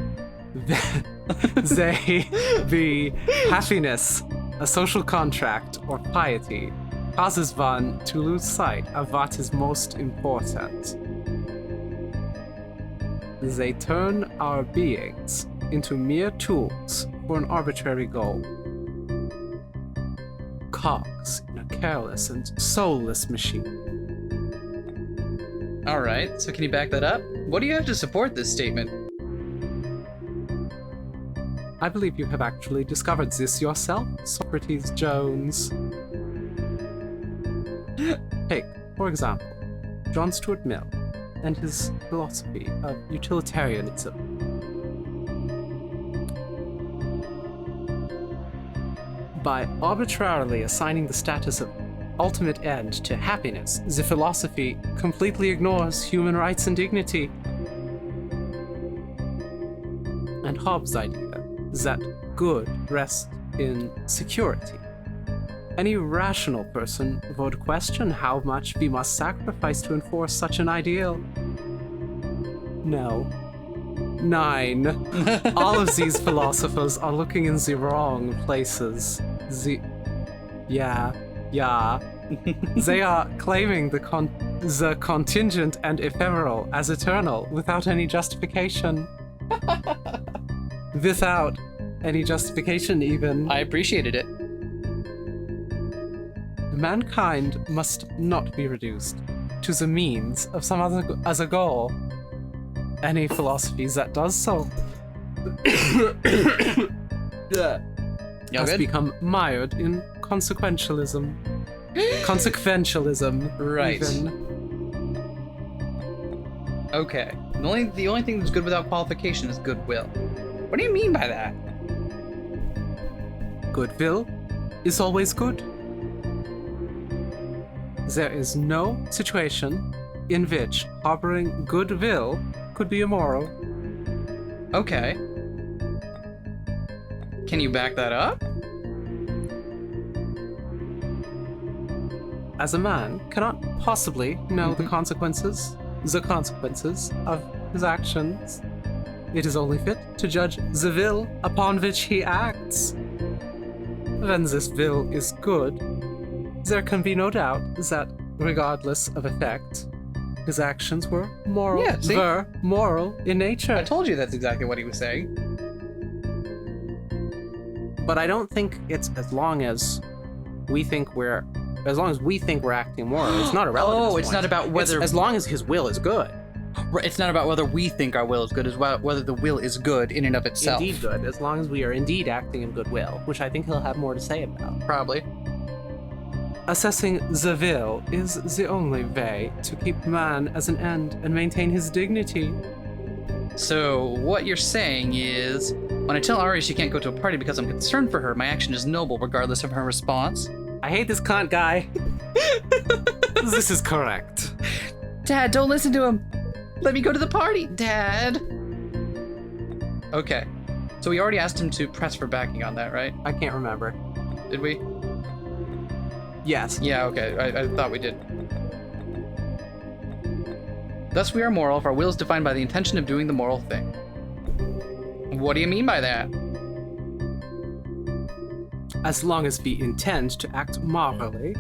happiness, a social contract, or piety, causes one to lose sight of what is most important. They turn our beings into mere tools for an arbitrary goal. Cogs in a careless and soulless machine. All right, so can you back that up? What do you have to support this statement? I believe you have actually discovered this yourself, Socrates Jones. Take, for example, John Stuart Mill. and his philosophy of utilitarianism. By arbitrarily assigning the status of ultimate end to happiness, the philosophy completely ignores human rights and dignity. And Hobbes' idea that good rests in security. Any rational person would question how much we must sacrifice to enforce such an ideal. No. 9. All of these philosophers are looking in the wrong places. Yeah. They are claiming the contingent and ephemeral as eternal without any justification. Without any justification, even. I appreciated it. Mankind must not be reduced to the means of some other as a goal. Any philosophy that does so has become mired in consequentialism. Right. Even. Okay. The only thing that's good without qualification is goodwill. What do you mean by that? Goodwill is always good. There is no situation in which harboring goodwill could be immoral. Okay. Can you back that up? As a man cannot possibly know the consequences of his actions, it is only fit to judge the will upon which he acts. When this will is good, there can be no doubt that, regardless of effect, his actions were moral. Yeah, see? Were moral in nature. I told you that's exactly what he was saying. But I don't think it's as long as we think we're acting moral. It's not irrelevant. Oh, it's not about whether as long as his will is good. It's not about whether we think our will is good, it's about whether the will is good in and of itself. Indeed good, as long as we are indeed acting in goodwill, which I think he'll have more to say about. Probably. Assessing the will is the only way to keep man as an end and maintain his dignity. So, what you're saying is, when I tell Ari she can't go to a party because I'm concerned for her, my action is noble regardless of her response? I hate this Kant guy. This is correct. Dad, don't listen to him! Let me go to the party, Dad! Okay. So we already asked him to press for backing on that, right? I can't remember. Did we? Yes. Yeah, okay. I thought we did. Thus we are moral if our will is defined by the intention of doing the moral thing. What do you mean by that? As long as we intend to act morally,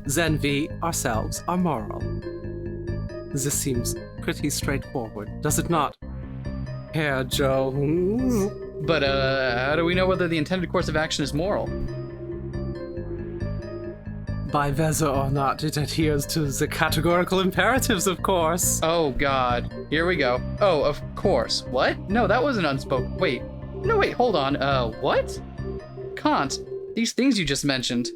then we ourselves are moral. This seems pretty straightforward, does it not, Herr Jones? But, how do we know whether the intended course of action is moral? By whether or not it adheres to the categorical imperatives, of course. Oh, God. Here we go. Oh, of course. What? No, that wasn't unspoken. Wait. No, wait, hold on. What? Kant, these things you just mentioned.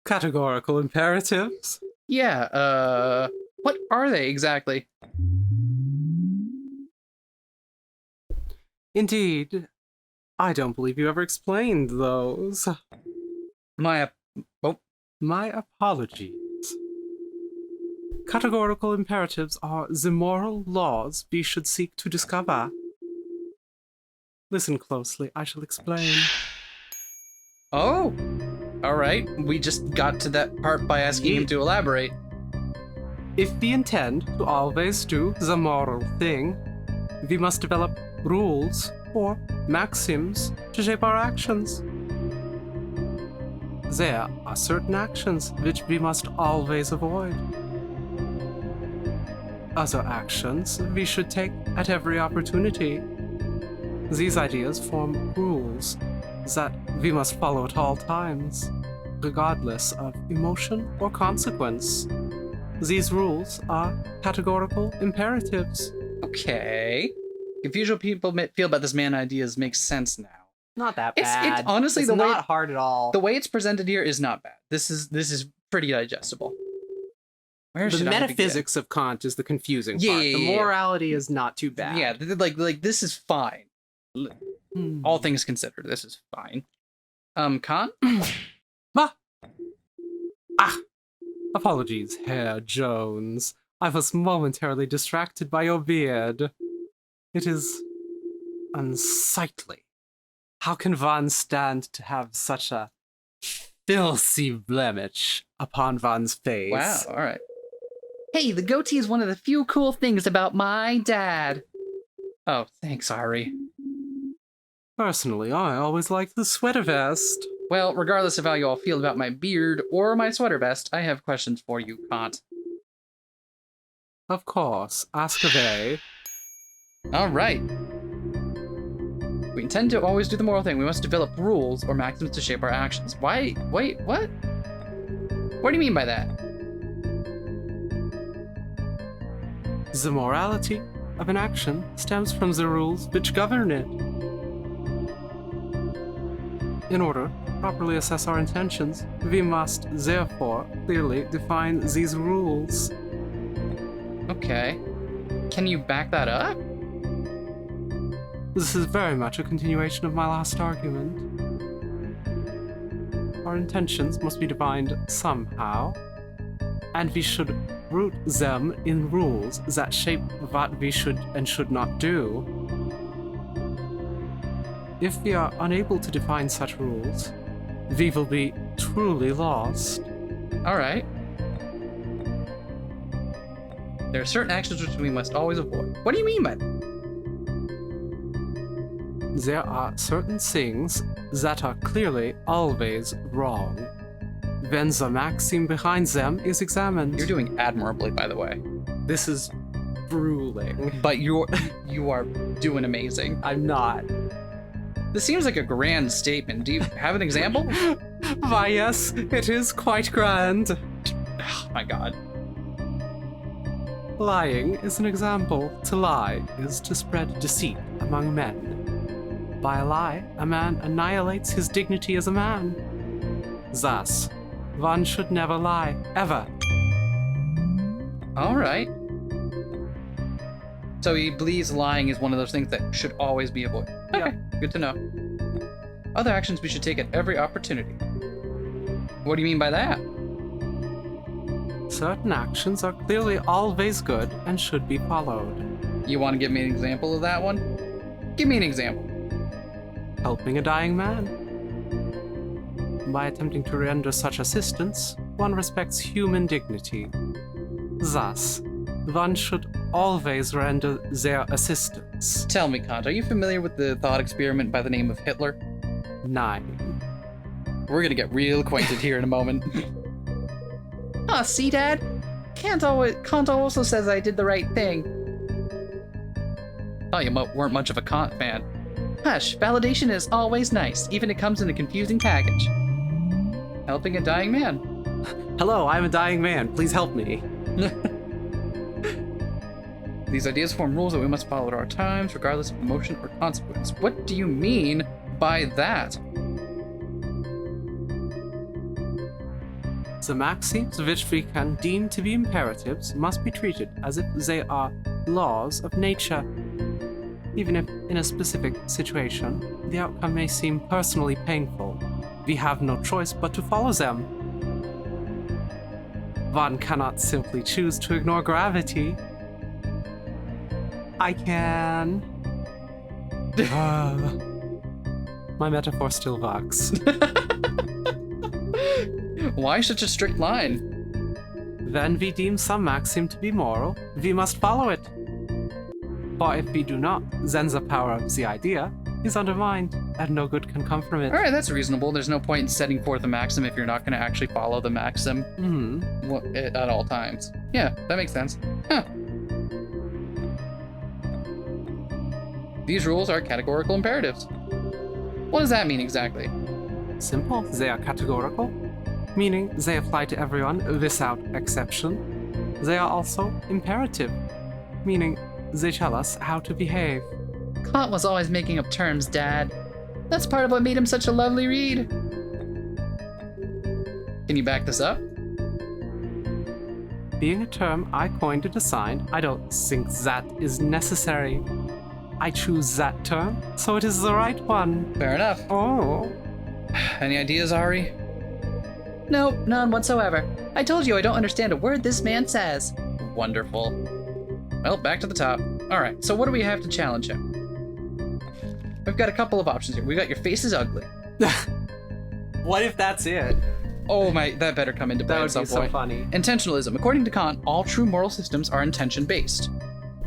Categorical imperatives? Yeah, what are they exactly? Indeed. I don't believe you ever explained those. My apologies. Categorical imperatives are the moral laws we should seek to discover. Listen closely, I shall explain. Oh, all right. We just got to that part by asking him to elaborate. If we intend to always do the moral thing, we must develop rules or maxims to shape our actions. There are certain actions which we must always avoid. Other actions we should take at every opportunity. These ideas form rules that we must follow at all times, regardless of emotion or consequence. These rules are categorical imperatives. Okay. Confusion people feel about this man ideas makes sense now. Not that It's bad. honestly it's the way not hard at all. the way it's presented here is not bad. This is pretty digestible. Where The should I begin? metaphysics of Kant is the confusing Yeah, part. yeah, The yeah. morality is not too bad. Yeah, like this is fine. Hmm. All things considered, this is fine. Kant? Ah! Apologies, Herr Jones. I was momentarily distracted by your beard. It is unsightly. How can one stand to have such a filthy blemish upon one's face? Wow, alright. Hey, the goatee is one of the few cool things about my dad. Oh, thanks, Ari. Personally, I always liked the sweater vest. Well, regardless of how you all feel about my beard or my sweater vest, I have questions for you, Kant. Of course, ask away. Alright. We intend to always do the moral thing. We must develop rules or maxims to shape our actions. Why? Wait, what? What do you mean by that? The morality of an action stems from the rules which govern it. In order to properly assess our intentions, we must therefore clearly define these rules. Okay. Can you back that up? This is very much a continuation of my last argument. Our intentions must be defined somehow, and we should root them in rules that shape what we should and should not do. If we are unable to define such rules, we will be truly lost. Alright. There are certain actions which we must always avoid. What do you mean by that? There are certain things that are clearly always wrong. When the maxim behind them is examined. You're doing admirably, by the way. This is grueling. But you are doing amazing. I'm not. This seems like a grand statement. Do you have an example? Why, yes, it is quite grand. Oh my god. Lying is an example. To lie is to spread deceit among men. By a lie, a man annihilates his dignity as a man. Thus, one should never lie, ever. Alright. So he believes lying is one of those things that should always be avoided. Okay, good to know. Other actions we should take at every opportunity. What do you mean by that? Certain actions are clearly always good and should be followed. You want to give me an example of that one? Give me an example. Helping a dying man. By attempting to render such assistance, one respects human dignity. Thus, one should always render their assistance. Tell me, Kant, are you familiar with the thought experiment by the name of Hitler? 9. We're gonna get real acquainted here in a moment. Ah, see, Dad? Kant also says I did the right thing. Thought you weren't much of a Kant fan. Hush, validation is always nice, even if it comes in a confusing package. Helping a dying man. Hello, I'm a dying man. Please help me. These ideas form rules that we must follow at our times, regardless of emotion or consequence. What do you mean by that? The maxims which we can deem to be imperatives must be treated as if they are laws of nature. Even if, in a specific situation, the outcome may seem personally painful, we have no choice but to follow them. One cannot simply choose to ignore gravity. I can. My metaphor still works. Why such a strict line? When we deem some maxim to be moral, we must follow it. For if we do not, then the power of the idea is undermined, and no good can come from it. Alright, that's reasonable. There's no point in setting forth a maxim if you're not going to actually follow the maxim at all times. Yeah, that makes sense. Huh. These rules are categorical imperatives. What does that mean exactly? Simple. They are categorical, meaning they apply to everyone without exception. They are also imperative, meaning they tell us how to behave. Kant was always making up terms, Dad. That's part of what made him such a lovely read. Can you back this up? being a term I coined and assigned, I don't think that is necessary. I choose that term, so it is the right one. Fair enough. Oh. Any ideas, Ari? Nope, none whatsoever. I told you I don't understand a word this man says. Wonderful. Well, back to the top. Alright, so what do we have to challenge him? We've got a couple of options here. We got your face is ugly. What if that's it? Oh my, that better come into play That at would some be so point. funny. Intentionalism. According to Kant, all true moral systems are intention-based.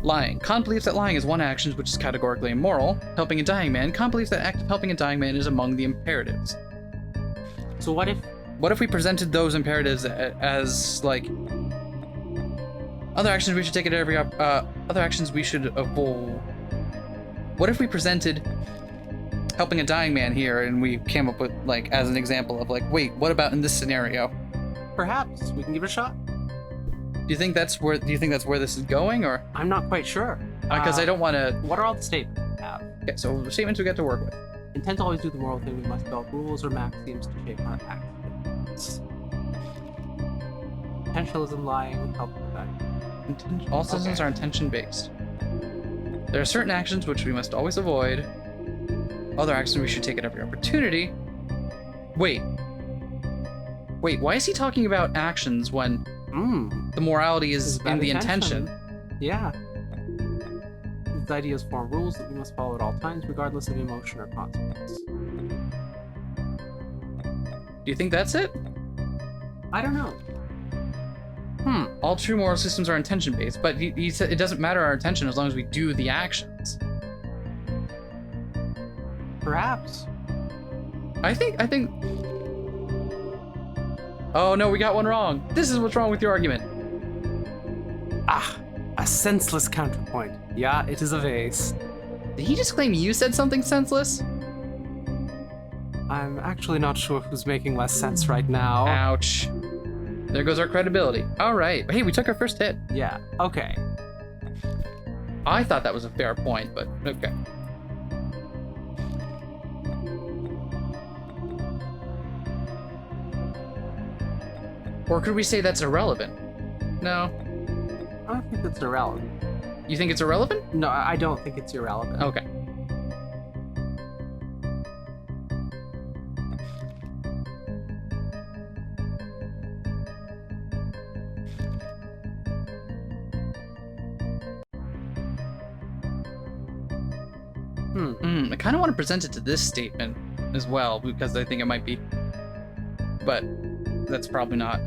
Lying. Kant believes that lying is one action which is categorically immoral. Helping a dying man. Kant believes that act of helping a dying man is among the imperatives. So what if What if we presented those imperatives as like other actions we should take at every other actions we should avoid? What if we presented helping a dying man here and we came up with like as an example of like, wait, what about in this scenario? perhaps we can give it a shot? Do you think that's where this is going, or I'm not quite sure. because I don't want to? What are all the statements we have? Okay, so the statements we get to work with. Intent to always do the moral thing, we must develop rules or maxioms to shape our actions. Intentionalism, lying, helping the dying. All systems are intention-based. There are certain actions which we must always avoid. Other actions we should take at every opportunity. Wait, why is he talking about actions when the morality is in the intention? Yeah. These ideas form rules that we must follow at all times, regardless of emotion or consequence. Do you think that's it? I don't know. All true moral systems are intention-based, but he said it doesn't matter our intention as long as we do the actions. Perhaps. I think. Oh no, we got one wrong. This is what's wrong with your argument. Ah, a senseless counterpoint. Yeah, it is a vase. Did he just claim you said something senseless? I'm actually not sure who's making less sense right now. Ouch. There goes our credibility. All right. Hey, we took our first hit. Yeah, okay. I thought that was a fair point, but okay. Or could we say that's irrelevant? No. I don't think that's irrelevant. You think it's irrelevant? No, I don't think it's irrelevant. Okay. I kind of want to present it to this statement as well, because I think it might be. But that's probably not.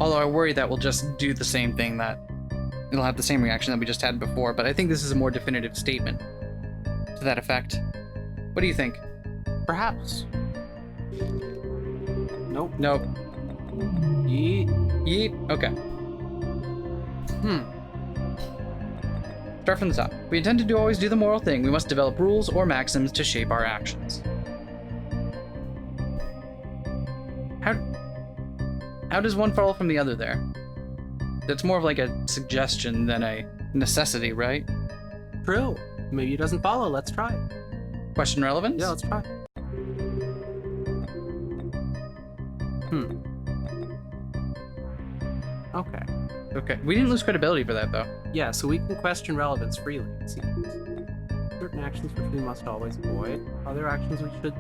Although I worry that we'll just do the same thing, that it'll have the same reaction that we just had before, but I think this is a more definitive statement to that effect. What do you think? Perhaps. Nope. Nope. Yeet. Yeet. Okay. Start from the top. We intend to always do the moral thing. We must develop rules or maxims to shape our actions. How does one follow from the other there? That's more of like a suggestion than a necessity, right? True. Maybe it doesn't follow. Let's try. Question relevance? Yeah, let's try. Okay. Okay. We didn't lose credibility for that, though. Yeah, so we can question relevance freely, it seems. Certain actions which we must always avoid, other actions we should take.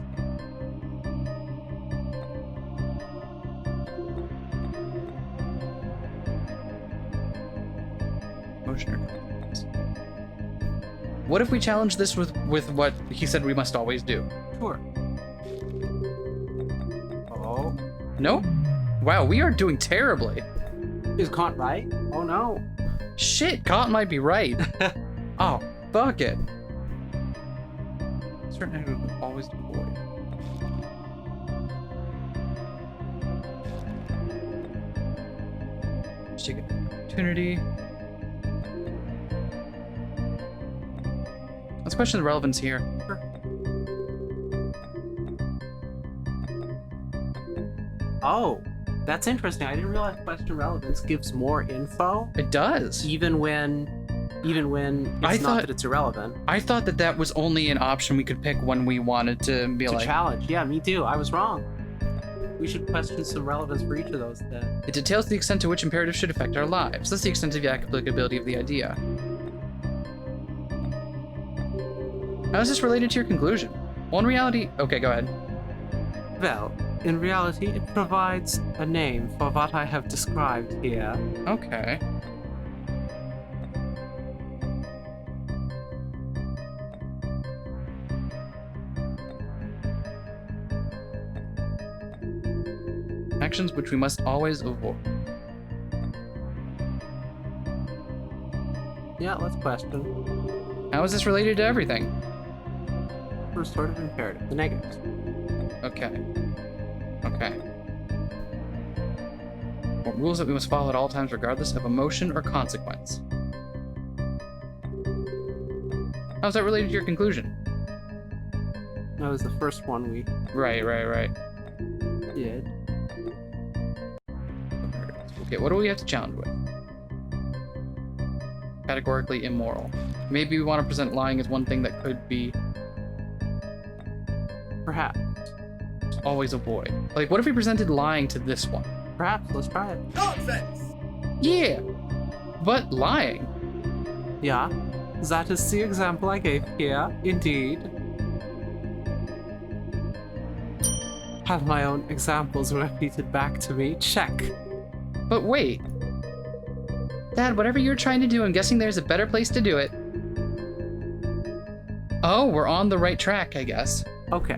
Motion or consequence. What if we challenge this with what he said we must always do? Sure. Oh. No? Wow, we are doing terribly. Is Kant right? Oh no. Shit, Kant might be right. Oh, fuck it. Certain actions we must always avoid. Let's take an opportunity. Let's question the relevance here. Sure. Oh, that's interesting. I didn't realize question relevance gives more info, It does. even when I it's not thought- that it's irrelevant. I thought that was only an option we could pick when we wanted to be To like, challenge. Yeah, me too. I was wrong. We should question some relevance for each of those then. it details the extent to which imperatives should affect our lives. That's the extent of the applicability of the idea. How is this related to your conclusion? Well, in reality, okay, go ahead. Well, in reality, it provides a name for what I have described here. Okay. Actions which we must always avoid. Yeah, let's question. How is this related to everything? First sort of imperative, the negatives. Okay. Okay. Well, rules that we must follow at all times regardless of emotion or consequence. How's that related to your conclusion? That was the first one we Right. did. Okay, what do we have to challenge with? Categorically immoral. Maybe we want to present lying as one thing that could be Perhaps. always avoid. Like, what if we presented lying to this one? Perhaps. Let's try it. Nonsense! Yeah, but lying. Yeah, that is the example I gave here, indeed. Have my own examples repeated back to me. Check. But wait. Dad, whatever you're trying to do, I'm guessing there's a better place to do it. Oh, we're on the right track, I guess. Okay.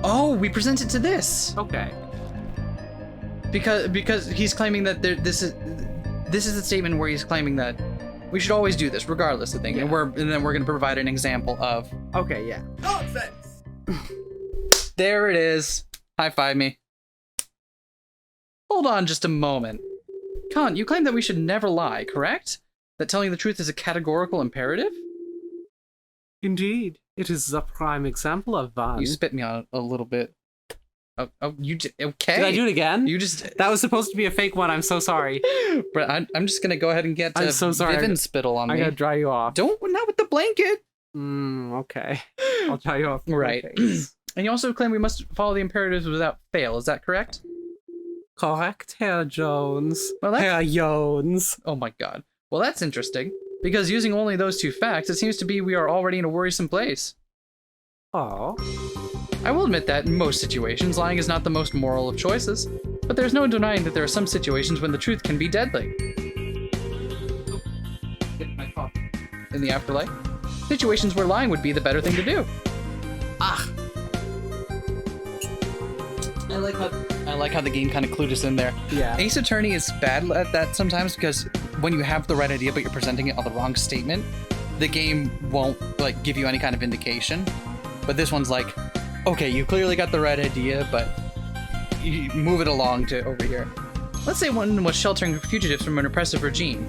Oh, we present it to this. Okay. Because he's claiming that this is the statement where he's claiming that we should always do this regardless of thing, Yeah. and then we're going to provide an example of. Okay, yeah. Nonsense! There it is. High five me. Hold on just a moment. Kant, you claim that we should never lie, correct? That telling the truth is a categorical imperative? Indeed. It is the prime example of one. You spit me on it a little bit. Oh, you did. Okay. Did I do it again? You just. That was supposed to be a fake one. I'm so sorry. But I'm just gonna go ahead and get I'm so sorry. Vivian spittle on I me. gotta dry you off. Don't, not with the blanket. Okay. I'll dry you off. with my Right. face. And you also claim we must follow the imperatives without fail. Is that correct? Correct, Herr Jones. Well, that's- Herr Jones. Oh my god. Well, that's interesting. Because using only those two facts, it seems to be we are already in a worrisome place. Oh. I will admit that in most situations, lying is not the most moral of choices, but there's no denying that there are some situations when the truth can be deadly. Get my coffee. In the afterlife, situations where lying would be the better thing to do. Ah. I like how the game kind of clued us in there. Yeah. Ace Attorney is bad at that sometimes because when you have the right idea but you're presenting it on the wrong statement, the game won't like give you any kind of indication. But this one's like, okay, you clearly got the right idea, but you move it along to over here. Let's say one was sheltering fugitives from an oppressive regime,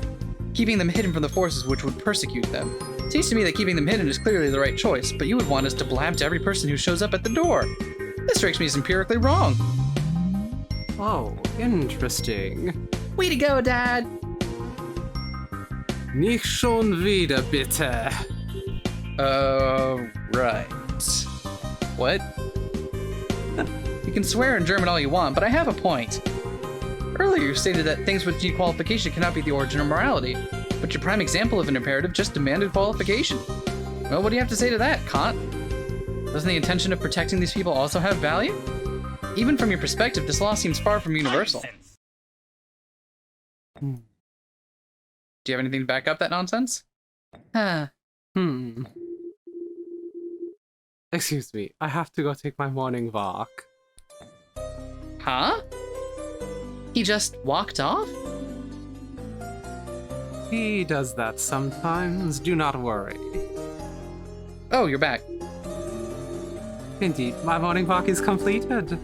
keeping them hidden from the forces which would persecute them. It seems to me that keeping them hidden is clearly the right choice, but you would want us to blab to every person who shows up at the door. This strikes me as empirically wrong. Oh, interesting. Way to go, Dad! Nicht schon wieder, bitte. Right. What? You can swear in German all you want, but I have a point. Earlier you stated that things which need qualification cannot be the origin of morality, but your prime example of an imperative just demanded qualification. Well, what do you have to say to that, Kant? Doesn't the intention of protecting these people also have value? Even from your perspective, this law seems far from universal. Nonsense. Do you have anything to back up that nonsense? Excuse me, I have to go take my morning walk. Huh? He just walked off? He does that sometimes, do not worry. Oh, you're back. Indeed, my morning walk is completed.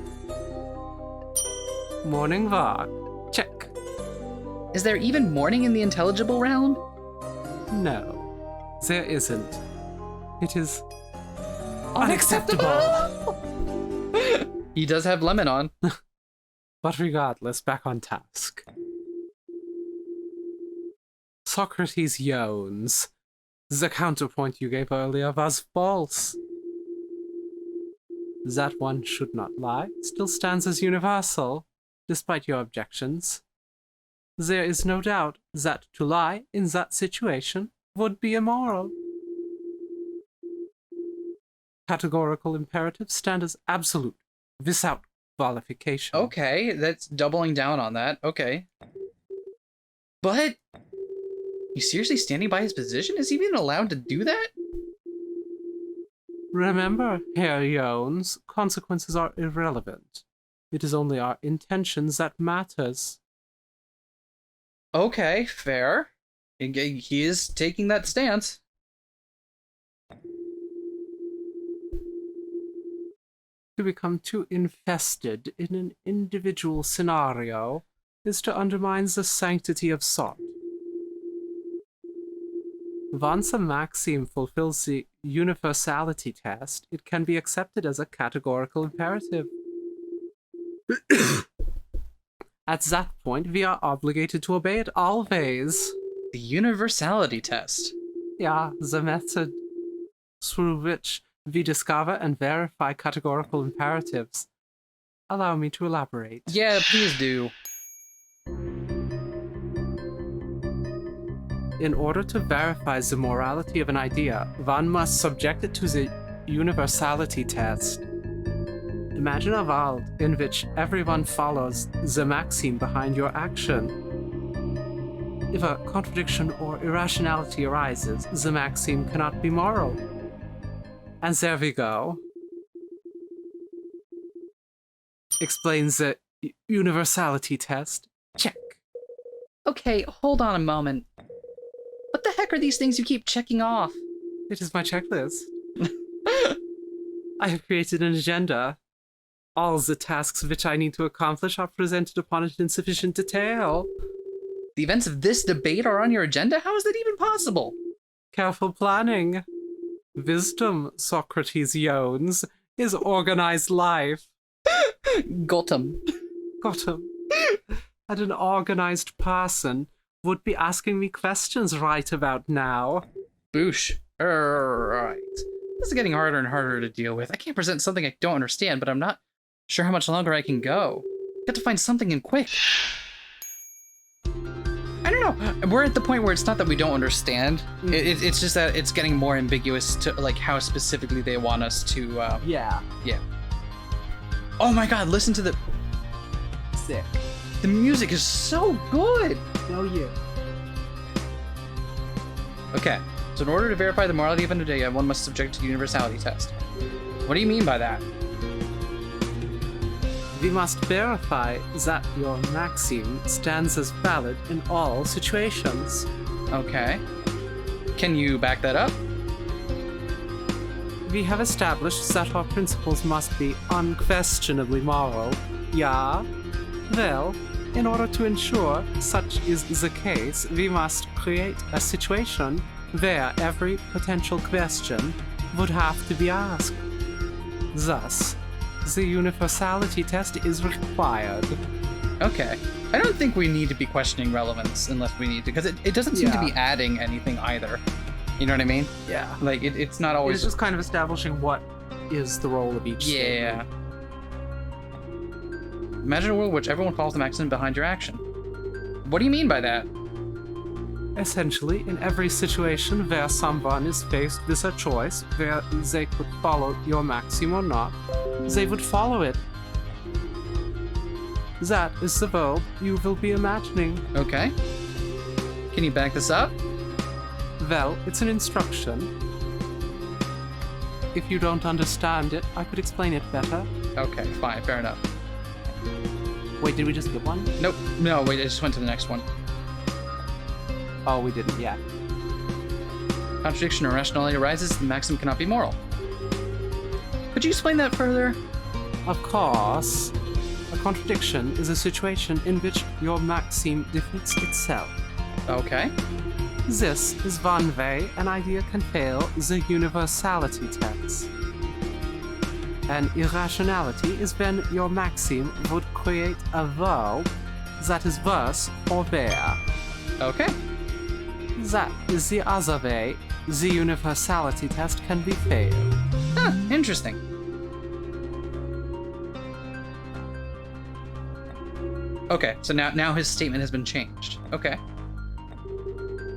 Morning walk. Check. Is there even mourning in the intelligible realm? No, there isn't. It is Unacceptable! He does have lemon on. But regardless, back on task. Socrates yawns. The counterpoint you gave earlier was false. That one should not lie still stands as universal, despite your objections. There is no doubt that to lie in that situation would be immoral. Categorical imperatives stand as absolute, without qualification. Okay, that's doubling down on that. Okay. But he's seriously standing by his position? Is he even allowed to do that? Remember, Herr Jones, consequences are irrelevant. It is only our intentions that matters. Okay, fair. He is taking that stance. To become too invested in an individual scenario is to undermine the sanctity of thought. Once a maxim fulfills the universality test, it can be accepted as a categorical imperative. At that point, we are obligated to obey it always. The universality test. Yeah, the method through which we discover and verify categorical imperatives. Allow me to elaborate. Yeah, please do. In order to verify the morality of an idea, one must subject it to the universality test. Imagine a world in which everyone follows the maxim behind your action. If a contradiction or irrationality arises, the maxim cannot be moral. And there we go. Explains the universality test. Check. Okay, hold on a moment. What the heck are these things you keep checking off? It is my checklist. I have created an agenda. All the tasks which I need to accomplish are presented upon it in sufficient detail. The events of this debate are on your agenda? How is that even possible? Careful planning. Wisdom, Socrates yawns, is organized life. Gotham. Got him. And an organized person would be asking me questions right about now. Boosh. Alright. This is getting harder and harder to deal with. I can't present something I don't understand, but I'm not sure how much longer I can go. Got to find something in quick. I don't know. We're at the point where it's not that we don't understand. It's just that it's getting more ambiguous to like how specifically they want us to. Yeah. Yeah. Oh my God! Listen to the. Sick. The music is so good. No, you. Okay. So in order to verify the morality of an idea, one must subject to the universality test. What do you mean by that? We must verify that your maxim stands as valid in all situations. Okay. Can you back that up? We have established that our principles must be unquestionably moral. Yeah? Well, in order to ensure such is the case, we must create a situation where every potential question would have to be asked. Thus, the universality test is required. Okay. I don't think we need to be questioning relevance unless we need to, because it doesn't seem to be adding anything either. You know what I mean? Yeah. Like, it's not always... It's just kind of establishing what is the role of each Yeah. statement. Imagine a world in which everyone follows the maxim behind your action. What do you mean by that? Essentially, in every situation where someone is faced with a choice where they could follow your maxim or not, they would follow it. That is the world you will be imagining. Okay. Can you back this up? Well, it's an instruction. If you don't understand it, I could explain it better. Okay, fine, fair enough. Wait, did we just get one? Nope. No, wait, I just went to the next one. Oh, we didn't yet. Contradiction or irrationality arises, the maxim cannot be moral. Could you explain that further? Of course. A contradiction is a situation in which your maxim defeats itself. Okay. This is one way an idea can fail the universality test. An irrationality is when your maxim would create a world that is worse or better. Okay. That is the other way the universality test can be failed. Huh, interesting. Okay, so now his statement has been changed. Okay.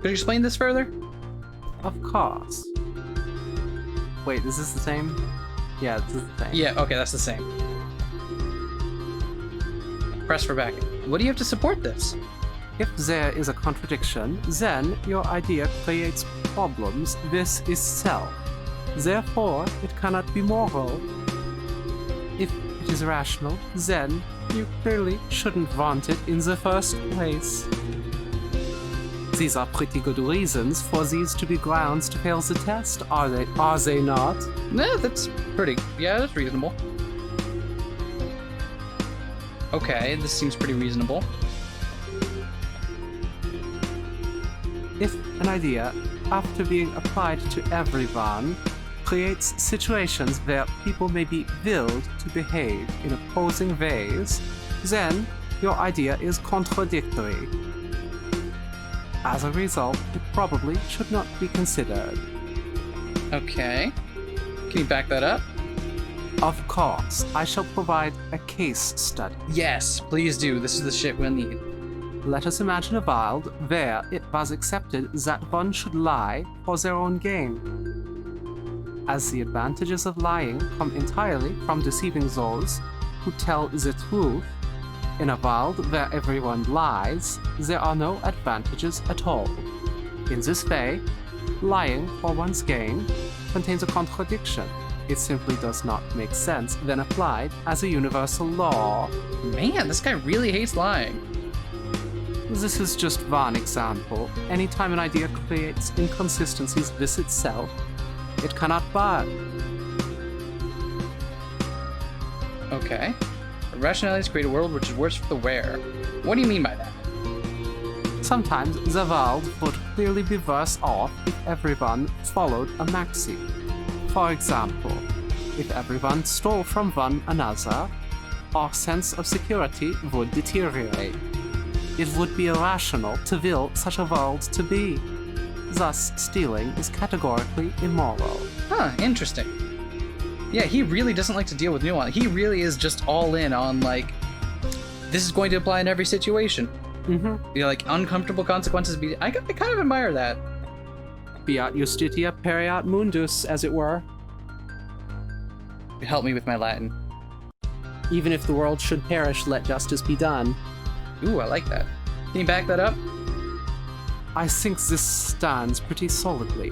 Could you explain this further? Of course. Wait, is this the same? Yeah, this is the same. Yeah, okay, that's the same. Press for backing. What do you have to support this? If there is a contradiction, then your idea creates problems with itself. Therefore, it cannot be moral. If it is rational, then you clearly shouldn't want it in the first place. These are pretty good reasons for these to be grounds to fail the test, are they not? No, that's that's reasonable. Okay, this seems pretty reasonable. If an idea, after being applied to everyone, creates situations where people may be willed to behave in opposing ways, then your idea is contradictory. As a result, it probably should not be considered. Okay. Can you back that up? Of course, I shall provide a case study. Yes, please do. This is the shit we'll need. Let us imagine a world where it was accepted that one should lie for their own gain. As the advantages of lying come entirely from deceiving those who tell the truth, in a world where everyone lies, there are no advantages at all. In this way, lying for one's gain contains a contradiction. It simply does not make sense when applied as a universal law. Man, this guy really hates lying. This is just one example. Anytime an idea creates inconsistencies with itself, it cannot work. Okay. Rationalities create a world which is worse for the wearer. What do you mean by that? Sometimes the world would clearly be worse off if everyone followed a maxim. For example, if everyone stole from one another, our sense of security would deteriorate. It would be irrational to will such a world to be. Thus, stealing is categorically immoral. Huh, interesting. Yeah, he really doesn't like to deal with nuance. He really is just all in on, like, this is going to apply in every situation. Mm-hmm. You know, like, uncomfortable consequences. I kind of admire that. Fiat justitia pereat mundus, as it were. Help me with my Latin. Even if the world should perish, let justice be done. Ooh, I like that. Can you back that up? I think this stands pretty solidly.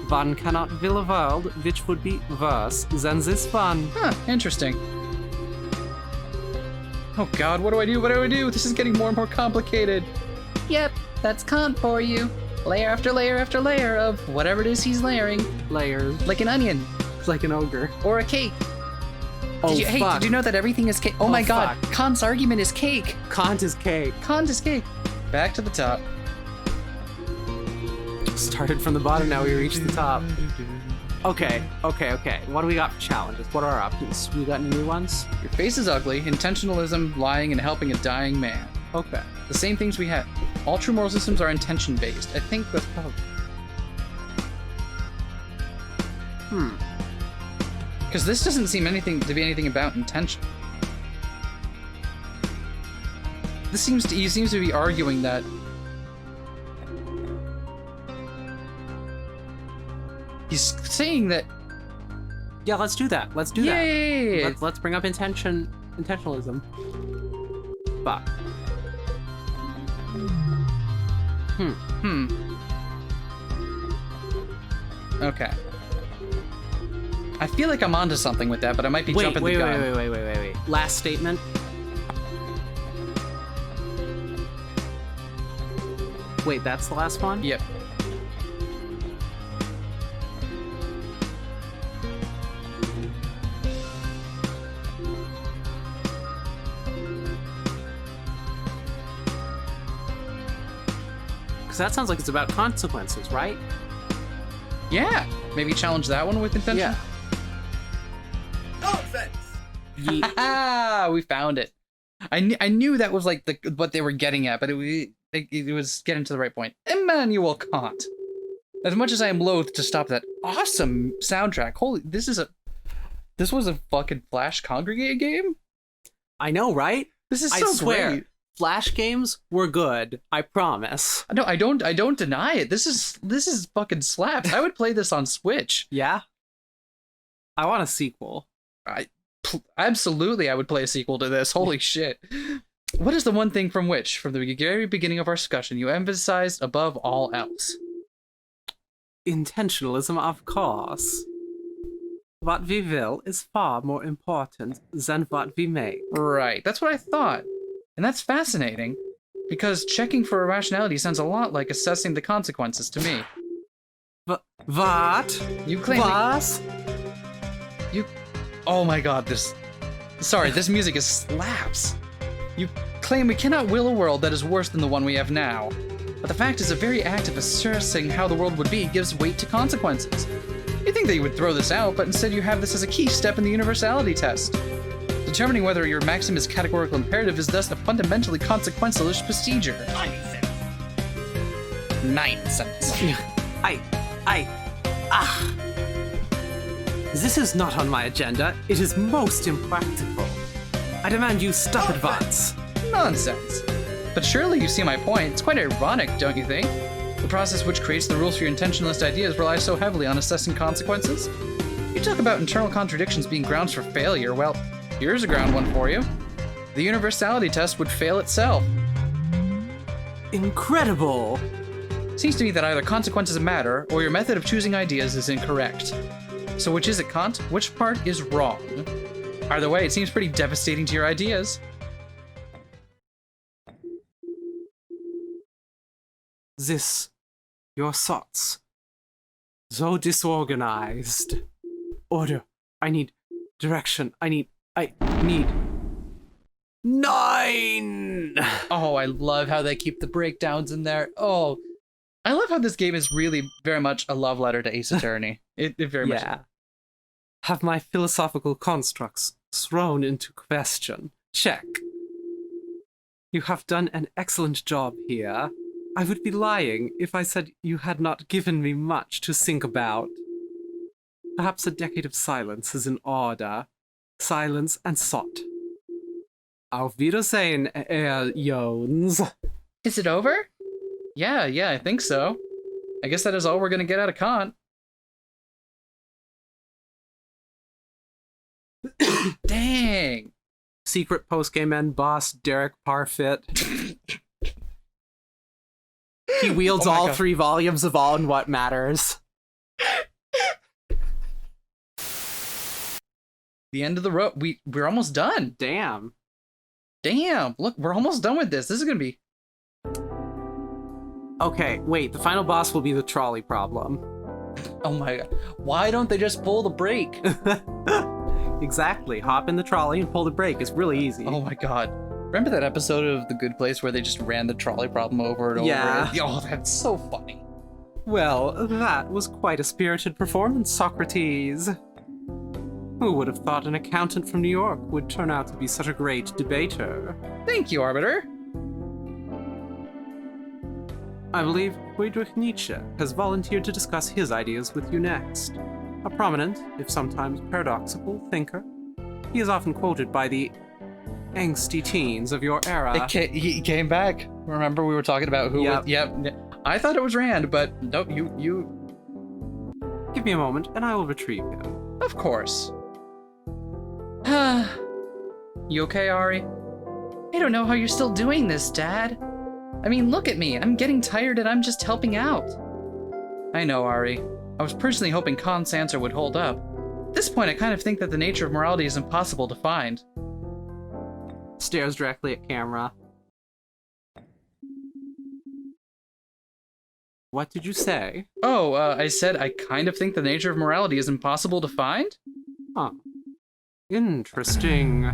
One cannot will a world which would be worse than this one. Huh, interesting. Oh god, what do I do? What do I do? This is getting more and more complicated. Yep, that's Kant for you. Layer after layer after layer of whatever it is he's layering. Layers. Like an onion. Like an ogre. Or a cake. Oh, Hey, fuck. did you know that everything is cake? Oh my god, fuck. Kant's argument is cake. Kant is cake. Kant is cake. Back to the top. Started from the bottom, now we reached the top. Okay. What do we got for challenges? What are our options? We got any new ones? Your face is ugly, intentionalism, lying, and helping a dying man. Okay. The same things we have. All true moral systems are intention-based. I think that's probably... Because this doesn't seem to be anything about intention. He seems to be arguing that he's saying that Yeah, let's do that. Let's do that. yeah. Let's bring up intentionalism. Fuck. Okay. I feel like I'm onto something with that, but I might be jumping the gun. Wait. Last statement. Wait, that's the last one? Yep. Because that sounds like it's about consequences, right? Yeah. Maybe challenge that one with intention. Yeah. Nonsense! Ah, we found it. I knew that was like what they were getting at, but it was getting to the right point. Immanuel Kant. As much as I am loath to stop that awesome soundtrack, holy, this was a fucking Flash Congregate game? I know, right? This is I so swear, great. Flash games were good. I promise. No, I don't deny it. This is fucking slaps. I would play this on Switch. Yeah? I want a sequel. Absolutely, I would play a sequel to this. Holy shit. What is the one thing from the very beginning of our discussion, you emphasized above all else? Intentionalism, of course. What we will is far more important than what we make. Right, that's what I thought. And that's fascinating, because checking for irrationality sounds a lot like assessing the consequences to me. What? You claim What? Oh my god, this music is slaps. You claim we cannot will a world that is worse than the one we have now. But the fact is, a very act of assessing how the world would be gives weight to consequences. You'd think that you would throw this out, but instead you have this as a key step in the universality test. Determining whether your maxim is categorical imperative is thus a fundamentally consequentialist procedure. Nonsense. This is not on my agenda. It is most impractical. I demand you stop at once. Nonsense. But surely you see my point. It's quite ironic, don't you think? The process which creates the rules for your intentionalist ideas relies so heavily on assessing consequences. You talk about internal contradictions being grounds for failure. Well, here's a ground one for you. The universality test would fail itself. Incredible! Seems to me that either consequences matter, or your method of choosing ideas is incorrect. So which is it, Kant? Which part is wrong? Either way, it seems pretty devastating to your ideas. Your thoughts. So disorganized. Order. I need direction. I need 9! Oh, I love how they keep the breakdowns in there. Oh, I love how this game is really very much a love letter to Ace Attorney. It very much. Yeah. Have my philosophical constructs thrown into question. Check. You have done an excellent job here. I would be lying if I said you had not given me much to think about. Perhaps a decade of silence is in order. Silence and thought. Auf Wiedersehen, Herr Jones. Is it over? Yeah, I think so. I guess that is all we're gonna get out of Kant. Dang. Secret post-game end boss Derek Parfit. He wields all 3 volumes of All in What Matters. The end of the road. We're almost done. Damn. Look, we're almost done with this. This is gonna be... Okay, wait, the final boss will be the trolley problem. Oh my god. Why don't they just pull the brake? Exactly. Hop in the trolley and pull the brake. It's really easy. Oh my god. Remember that episode of The Good Place where they just ran the trolley problem over and over? Yeah. Oh, that's so funny. Well, that was quite a spirited performance, Socrates. Who would have thought an accountant from New York would turn out to be such a great debater? Thank you, Arbiter. I believe Friedrich Nietzsche has volunteered to discuss his ideas with you next. A prominent, if sometimes paradoxical, thinker. He is often quoted by the angsty teens of your era. He came back. Remember we were talking about who... Yep. Yep. I thought it was Rand, but nope, you... Give me a moment, and I will retrieve him. Of course. You okay, Ari? I don't know how you're still doing this, Dad. I mean, look at me. I'm getting tired and I'm just helping out. I know, Ari. I was personally hoping Kant's answer would hold up. At this point, I kind of think that the nature of morality is impossible to find. Stares directly at camera. What did you say? Oh, I said I kind of think the nature of morality is impossible to find? Huh. Interesting.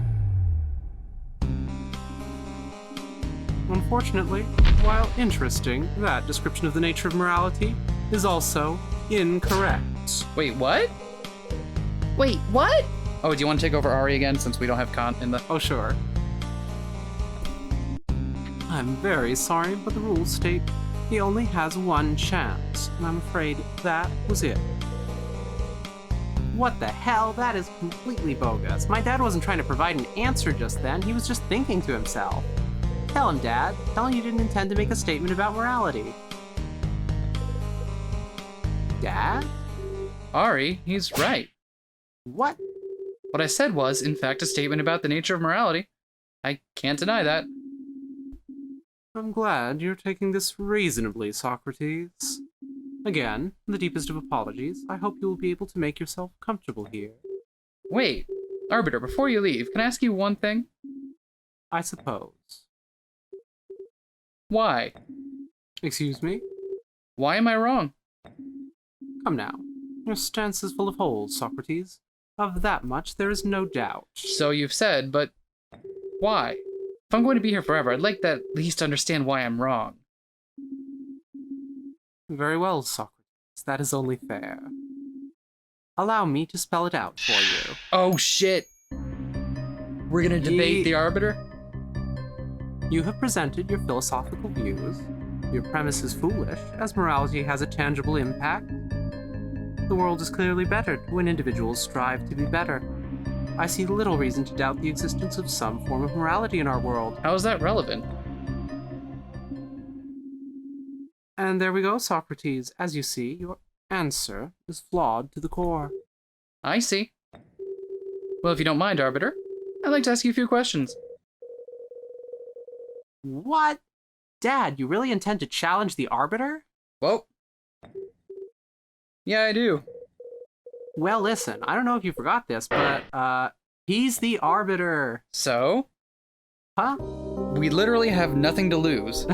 Unfortunately, while interesting, that description of the nature of morality is also incorrect. Wait, what? Wait, what? Oh, do you want to take over Ari again since we don't have Kant in the... Oh, sure. I'm very sorry, but the rules state he only has one chance, and I'm afraid that was it. What the hell? That is completely bogus. My dad wasn't trying to provide an answer just then, he was just thinking to himself. Tell him, Dad. Tell him you didn't intend to make a statement about morality. Dad? Ari, he's right. What? What I said was, in fact, a statement about the nature of morality. I can't deny that. I'm glad you're taking this reasonably, Socrates. Again, the deepest of apologies. I hope you will be able to make yourself comfortable here. Wait, Arbiter, before you leave, can I ask you one thing? I suppose. Why? Excuse me? Why am I wrong? Come now. Your stance is full of holes, Socrates. Of that much there is no doubt. So you've said, but why? If I'm going to be here forever, I'd like to at least understand why I'm wrong. Very well, Socrates. That is only fair. Allow me to spell it out for you. Oh shit! We're gonna debate the Arbiter? You have presented your philosophical views. Your premise is foolish, as morality has a tangible impact. The world is clearly bettered when individuals strive to be better. I see little reason to doubt the existence of some form of morality in our world. How is that relevant? And there we go, Socrates. As you see, your answer is flawed to the core. I see. Well, if you don't mind, Arbiter, I'd like to ask you a few questions. What? Dad, you really intend to challenge the Arbiter? Whoa. Yeah, I do. Well, listen, I don't know if you forgot this, but, he's the Arbiter. So? Huh? We literally have nothing to lose.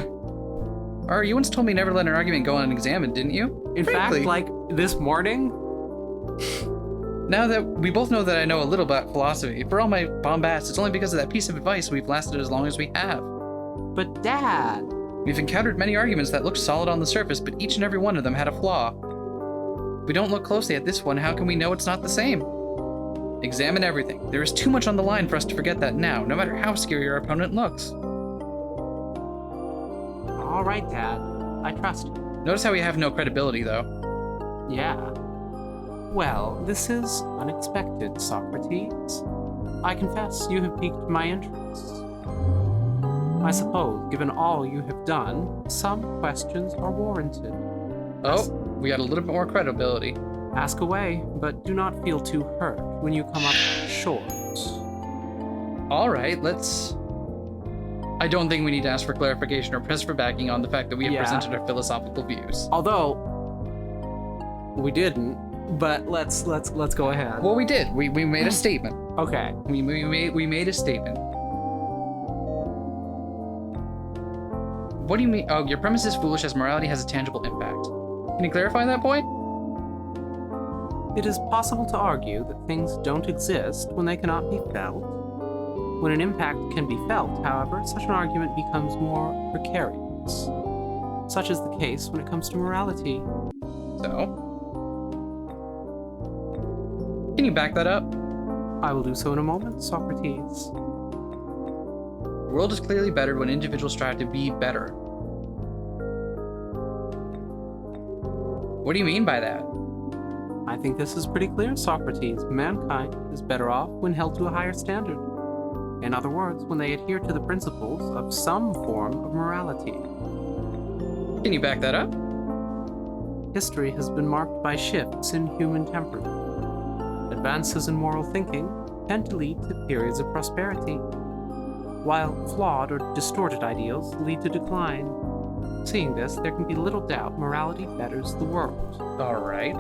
Ari, you once told me never let an argument go unexamined, didn't you? In fact, like, this morning? Now that we both know that I know a little about philosophy, for all my bombast, it's only because of that piece of advice we've lasted as long as we have. But Dad... We've encountered many arguments that looked solid on the surface, but each and every one of them had a flaw. If we don't look closely at this one, how can we know it's not the same? Examine everything. There is too much on the line for us to forget that now, no matter how scary your opponent looks. All right, Dad. I trust you. Notice how we have no credibility, though. Yeah. Well, this is unexpected, Socrates. I confess you have piqued my interest. I suppose, given all you have done, some questions are warranted. Oh, we got a little bit more credibility. Ask away, but do not feel too hurt when you come up short. All right, let's... I don't think we need to ask for clarification or press for backing on the fact that we have presented our philosophical views. Although, we didn't, but let's go ahead. Well, we did. We made a statement. Okay. We made a statement. What do you mean? Oh, your premise is foolish as morality has a tangible impact. Can you clarify that point? It is possible to argue that things don't exist when they cannot be felt. When an impact can be felt, however, such an argument becomes more precarious. Such is the case when it comes to morality. So? Can you back that up? I will do so in a moment, Socrates. The world is clearly bettered when individuals strive to be better. What do you mean by that? I think this is pretty clear, Socrates. Mankind is better off when held to a higher standard. In other words, when they adhere to the principles of some form of morality. Can you back that up? History has been marked by shifts in human temperament. Advances in moral thinking tend to lead to periods of prosperity, while flawed or distorted ideals lead to decline. Seeing this, there can be little doubt morality betters the world. All right.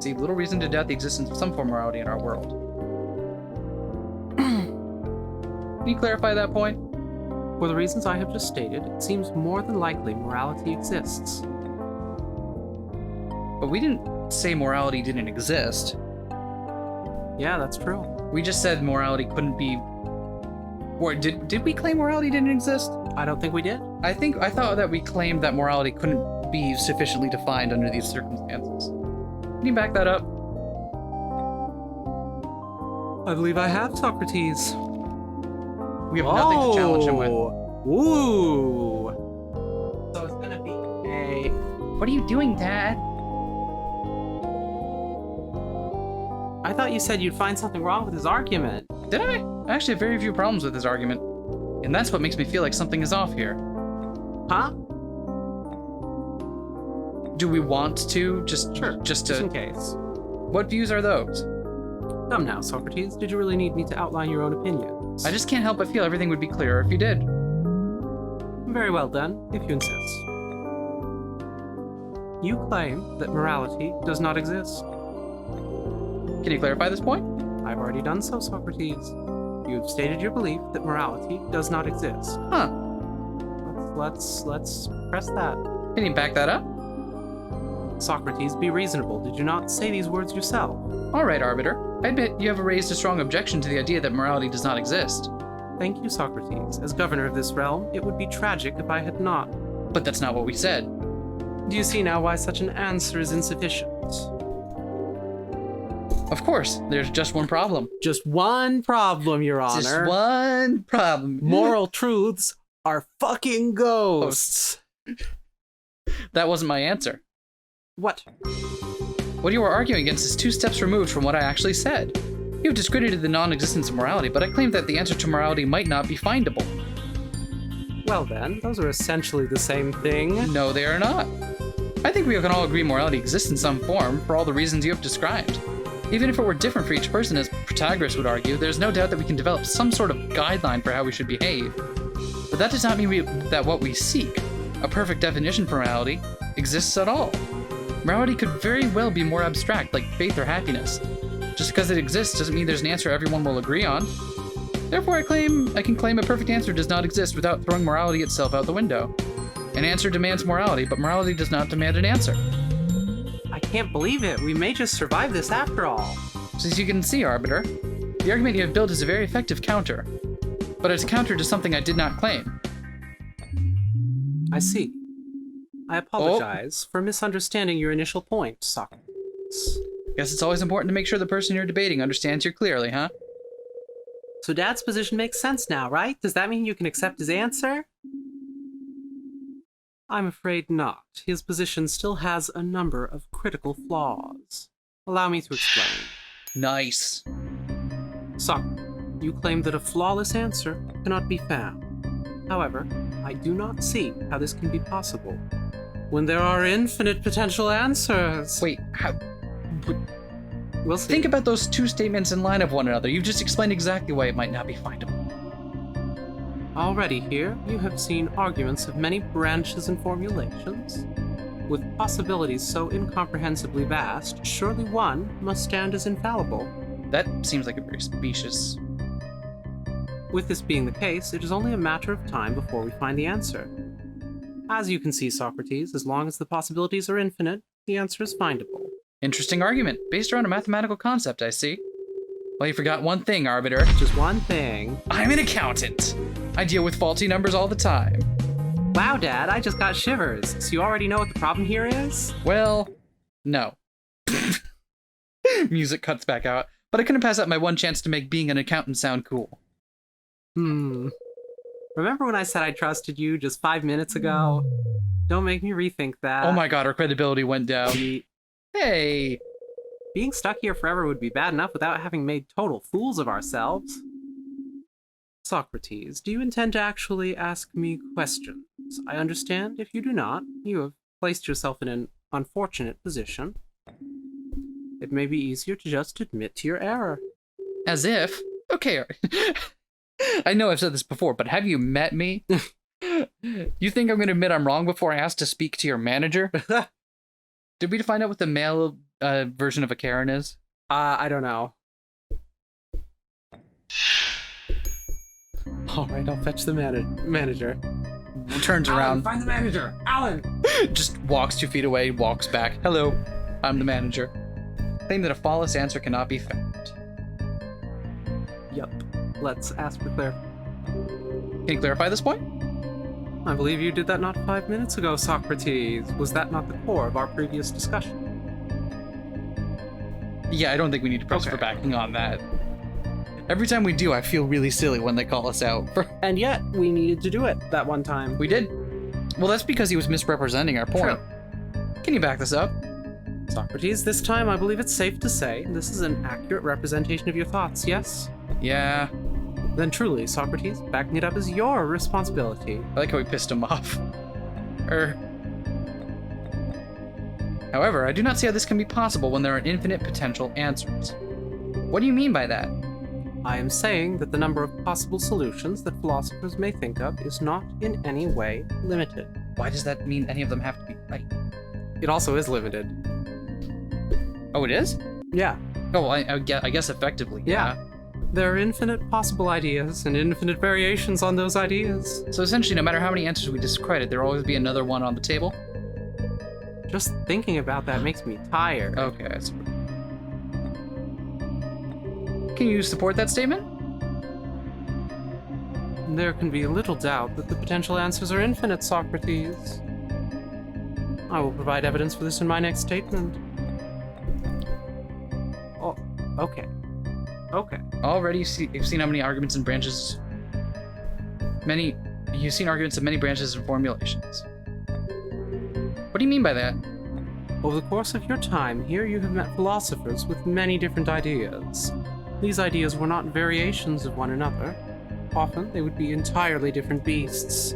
See, little reason to doubt the existence of some form of morality in our world. Can you clarify that point? For the reasons I have just stated, it seems more than likely morality exists. But we didn't say morality didn't exist. Yeah, that's true. We just said morality couldn't be... Or did we claim morality didn't exist? I don't think we did. I thought that we claimed that morality couldn't be sufficiently defined under these circumstances. Can you back that up? I believe I have, Socrates. We have nothing to challenge him with. Ooh. So it's gonna be a. What are you doing, Dad? I thought you said you'd find something wrong with his argument. Did I? I actually have very few problems with his argument. And that's what makes me feel like something is off here. Huh? Do we want to? Just Sure. just in to... case. What views are those? Come now, Socrates. Did you really need me to outline your own opinions? I just can't help but feel everything would be clearer if you did. Very well then, if you insist. You claim that morality does not exist. Can you clarify this point? I've already done so, Socrates. You've stated your belief that morality does not exist. Huh. Let's press that. Can you back that up? Socrates, be reasonable. Did you not say these words yourself? All right, Arbiter. I admit you have raised a strong objection to the idea that morality does not exist. Thank you, Socrates. As governor of this realm, it would be tragic if I had not. But that's not what we said. Do you see now why such an answer is insufficient? Of course, there's just one problem. Just one problem, Your Honor. Just one problem. Moral truths are fucking ghosts. That wasn't my answer. What? What you are arguing against is 2 steps removed from what I actually said. You have discredited the non-existence of morality, but I claim that the answer to morality might not be findable. Well then, those are essentially the same thing. No, they are not. I think we can all agree morality exists in some form for all the reasons you have described. Even if it were different for each person, as Protagoras would argue, there's no doubt that we can develop some sort of guideline for how we should behave. But that does not mean that what we seek, a perfect definition for morality, exists at all. Morality could very well be more abstract, like faith or happiness. Just because it exists doesn't mean there's an answer everyone will agree on. Therefore, I can claim a perfect answer does not exist without throwing morality itself out the window. An answer demands morality, but morality does not demand an answer. I can't believe it. We may just survive this after all. As you can see, Arbiter, the argument you have built is a very effective counter. But it's a counter to something I did not claim. I see. I apologize for misunderstanding your initial point, Socrates. Guess it's always important to make sure the person you're debating understands you clearly, huh? So Dad's position makes sense now, right? Does that mean you can accept his answer? I'm afraid not. His position still has a number of critical flaws. Allow me to explain. Nice. Socrates, you claim that a flawless answer cannot be found. However, I do not see how this can be possible when there are infinite potential answers. Wait, how? We'll see. Think about those 2 statements in line of one another. You've just explained exactly why it might not be findable. Already here, you have seen arguments of many branches and formulations. With possibilities so incomprehensibly vast, surely one must stand as infallible. That seems like a very specious... With this being the case, it is only a matter of time before we find the answer. As you can see, Socrates, as long as the possibilities are infinite, the answer is findable. Interesting argument, based around a mathematical concept, I see. Well, you forgot one thing, Arbiter. Just one thing. I'm an accountant. I deal with faulty numbers all the time. Wow, Dad, I just got shivers. So you already know what the problem here is? Well, no. Music cuts back out, but I couldn't pass up my one chance to make being an accountant sound cool. Remember when I said I trusted you just 5 minutes ago? Don't make me rethink that. Oh my god, our credibility went down. Hey! Being stuck here forever would be bad enough without having made total fools of ourselves. Socrates, do you intend to actually ask me questions? I understand if you do not, you have placed yourself in an unfortunate position. It may be easier to just admit to your error. As if? Okay, I know I've said this before, but have you met me? You think I'm going to admit I'm wrong before I ask to speak to your manager? Did we find out what the male version of a Karen is? I don't know. All right, I'll fetch the manager. Turns Alan, around. find the manager! Alan! Just walks 2 feet away, walks back. Hello, I'm the manager. Claim that a flawless answer cannot be found. Yup. Let's ask for Can you clarify this point? I believe you did that not 5 minutes ago, Socrates. Was that not the core of our previous discussion? Yeah, I don't think we need to press Okay. for backing on that. Every time we do, I feel really silly when they call us out. And yet, we needed to do it that one time. We did. Well, that's because he was misrepresenting our point. Can you back this up? Socrates, this time I believe it's safe to say this is an accurate representation of your thoughts, yes? Yeah. Then truly, Socrates, backing it up is your responsibility. I like how we pissed him off. However, I do not see how this can be possible when there are infinite potential answers. What do you mean by that? I am saying that the number of possible solutions that philosophers may think of is not in any way limited. Why does that mean any of them have to be right? It also is limited. Oh, it is? Yeah. Oh, well, I guess effectively, yeah. There are infinite possible ideas and infinite variations on those ideas. So essentially, no matter how many answers we discredit, there will always be another one on the table? Just thinking about that makes me tired. Okay, I see. Can you support that statement? There can be little doubt that the potential answers are infinite, Socrates. I will provide evidence for this in my next statement. Oh, okay. Okay. Already you've seen how many arguments and branches... You've seen arguments of many branches and formulations. What do you mean by that? Over the course of your time here, you have met philosophers with many different ideas. These ideas were not variations of one another. Often, they would be entirely different beasts.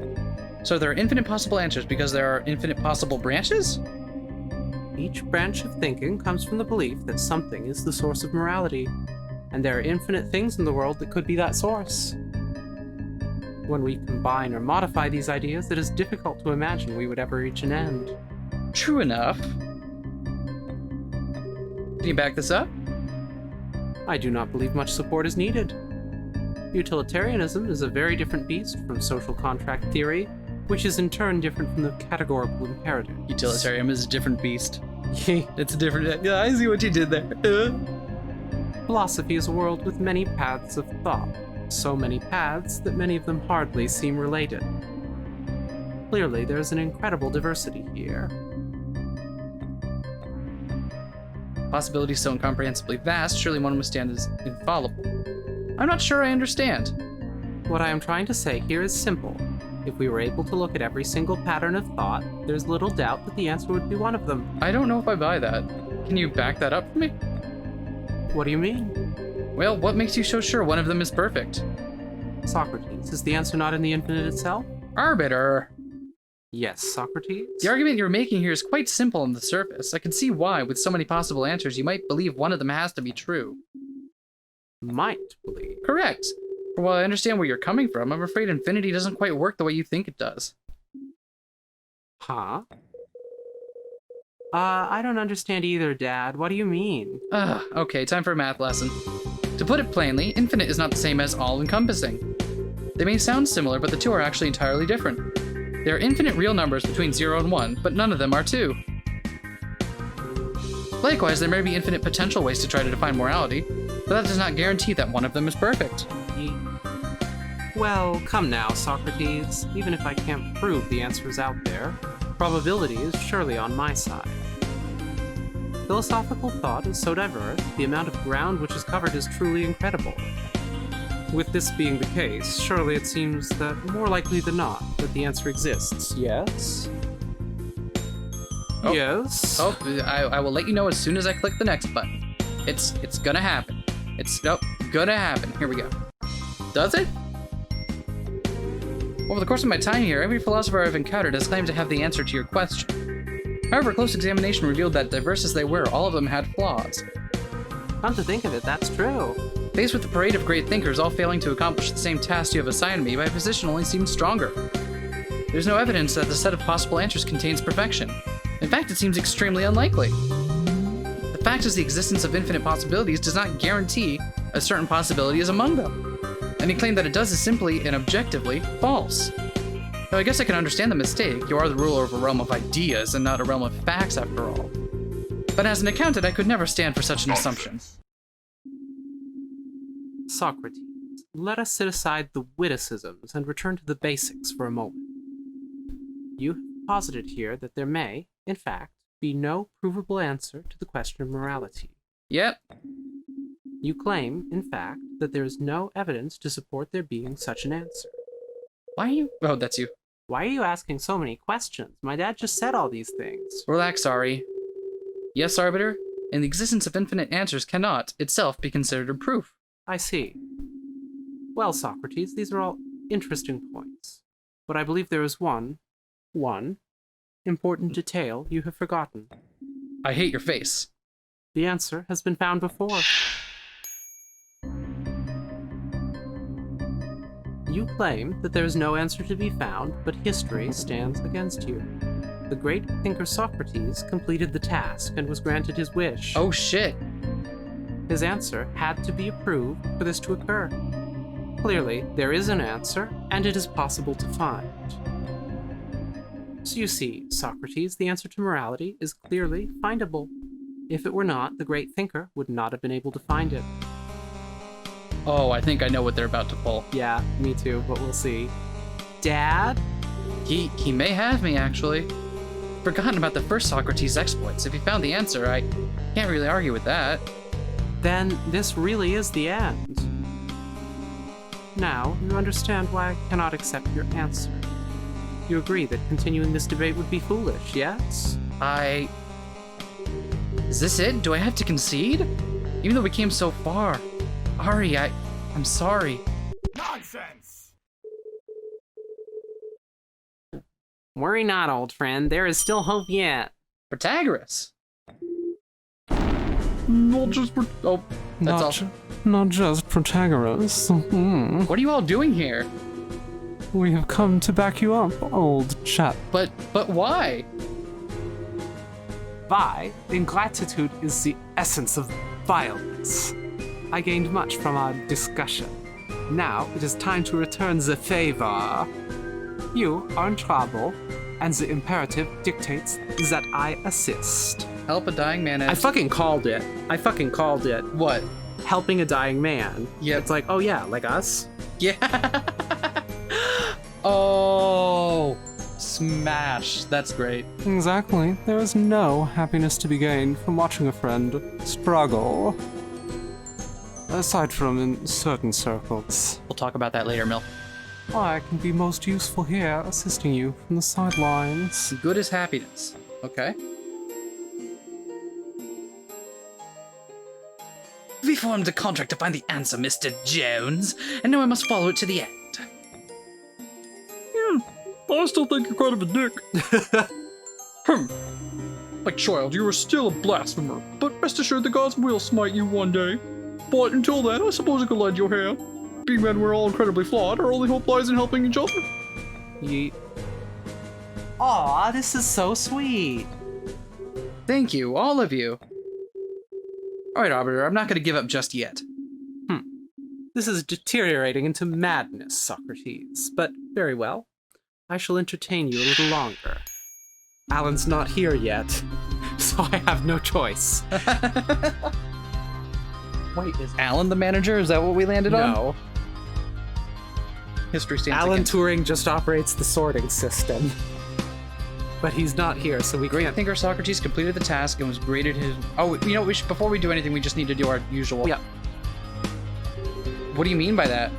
So there are infinite possible answers because there are infinite possible branches? Each branch of thinking comes from the belief that something is the source of morality, and there are infinite things in the world that could be that source. When we combine or modify these ideas, it is difficult to imagine we would ever reach an end. True enough. Can you back this up? I do not believe much support is needed. Utilitarianism is a very different beast from social contract theory, which is in turn different from the categorical imperative. Utilitarianism is a different beast. It's a different... Yeah, I see what you did there. Philosophy is a world with many paths of thought, so many paths that many of them hardly seem related. Clearly, there is an incredible diversity here. Possibilities so incomprehensibly vast, surely one must stand as infallible. I'm not sure I understand. What I am trying to say here is simple. If we were able to look at every single pattern of thought, there's little doubt that the answer would be one of them. I don't know if I buy that. Can you back that up for me? What do you mean? Well, what makes you so sure one of them is perfect? Socrates, is the answer not in the infinite itself? Arbiter! Yes, Socrates. The argument you're making here is quite simple on the surface. I can see why, with so many possible answers, you might believe one of them has to be true. Might believe. Correct. For while I understand where you're coming from, I'm afraid infinity doesn't quite work the way you think it does. Huh? I don't understand either, Dad. What do you mean? Okay, time for a math lesson. To put it plainly, infinite is not the same as all-encompassing. They may sound similar, but the two are actually entirely different. There are infinite real numbers between 0 and 1, but none of them are 2. Likewise, there may be infinite potential ways to try to define morality, but that does not guarantee that one of them is perfect. Well, come now, Socrates. Even if I can't prove the answer is out there, probability is surely on my side. Philosophical thought is so diverse, the amount of ground which is covered is truly incredible. With this being the case, surely it seems that more likely than not that the answer exists, yes? Oh. Yes? Oh, I will let you know as soon as I click the next button. It's gonna happen. Gonna happen. Here we go. Does it? Over the course of my time here, every philosopher I've encountered has claimed to have the answer to your question. However, close examination revealed that, diverse as they were, all of them had flaws. Come to think of it, that's true. Faced with the parade of great thinkers all failing to accomplish the same task you have assigned me, my position only seems stronger. There's no evidence that the set of possible answers contains perfection. In fact, it seems extremely unlikely. The fact is the existence of infinite possibilities does not guarantee a certain possibility is among them. Any claim that it does is simply and objectively false. Though I guess I can understand the mistake. You are the ruler of a realm of ideas and not a realm of facts after all. But as an accountant, I could never stand for such an assumption. Socrates, let us set aside the witticisms and return to the basics for a moment. You have posited here that there may, in fact, be no provable answer to the question of morality. Yep. You claim, in fact, that there is no evidence to support there being such an answer. Why are you... Oh, that's you. Why are you asking so many questions? My dad just said all these things. Relax, Ari. Yes, Arbiter, and the existence of infinite answers cannot, itself, be considered a proof. I see. Well, Socrates, these are all interesting points. But I believe there is one important detail you have forgotten. I hate your face. The answer has been found before. You claim that there is no answer to be found, but history stands against you. The great thinker Socrates completed the task and was granted his wish. Oh, shit. His answer had to be approved for this to occur. Clearly, there is an answer, and it is possible to find. So you see, Socrates, the answer to morality is clearly findable. If it were not, the great thinker would not have been able to find it. Oh, I think I know what they're about to pull. Yeah, me too, but we'll see. Dad? He may have me, actually. Forgotten about the first Socrates' exploits. If he found the answer, I can't really argue with that. Then this really is the end. Now, you understand why I cannot accept your answer. You agree that continuing this debate would be foolish, yes? Is this it? Do I have to concede? Even though we came so far. Ari, I'm sorry. Nonsense! Worry not, old friend. There is still hope yet. Protagoras. Not just oh, that's all. Not just Protagoras. What are you all doing here? We have come to back you up, old chap. But why? Why? Ingratitude is the essence of violence. I gained much from our discussion. Now it is time to return the favor. You are in trouble, and the imperative dictates that I assist. Help a dying man. I fucking called it. What? Helping a dying man. Yeah. It's like, oh yeah, like us? Yeah. Oh, smash. That's great. Exactly. There is no happiness to be gained from watching a friend struggle. Aside from in certain circles. We'll talk about that later, Mill. I can be most useful here, assisting you from the sidelines. Good as happiness. Okay. We formed a contract to find the answer, Mr. Jones, and now I must follow it to the end. I still think you're kind of a dick. My child, you are still a blasphemer, but rest assured the gods will smite you one day. But until then, I suppose I could lend you a hand. Being men, we're all incredibly flawed. Our only hope lies in helping each other. Yeet. Aw, this is so sweet. Thank you, all of you. Alright, Arbiter, I'm not going to give up just yet. This is deteriorating into madness, Socrates. But very well. I shall entertain you a little longer. Alan's not here yet, so I have no choice. Wait, is Alan the manager? Is that what we landed on? No. History stands Alan against. Turing just operates the sorting system. But he's not here, so we Great can't... thinker Socrates completed the task and was graded his... Oh, you know, before we do anything, we just need to do our usual... Yeah. What do you mean by that?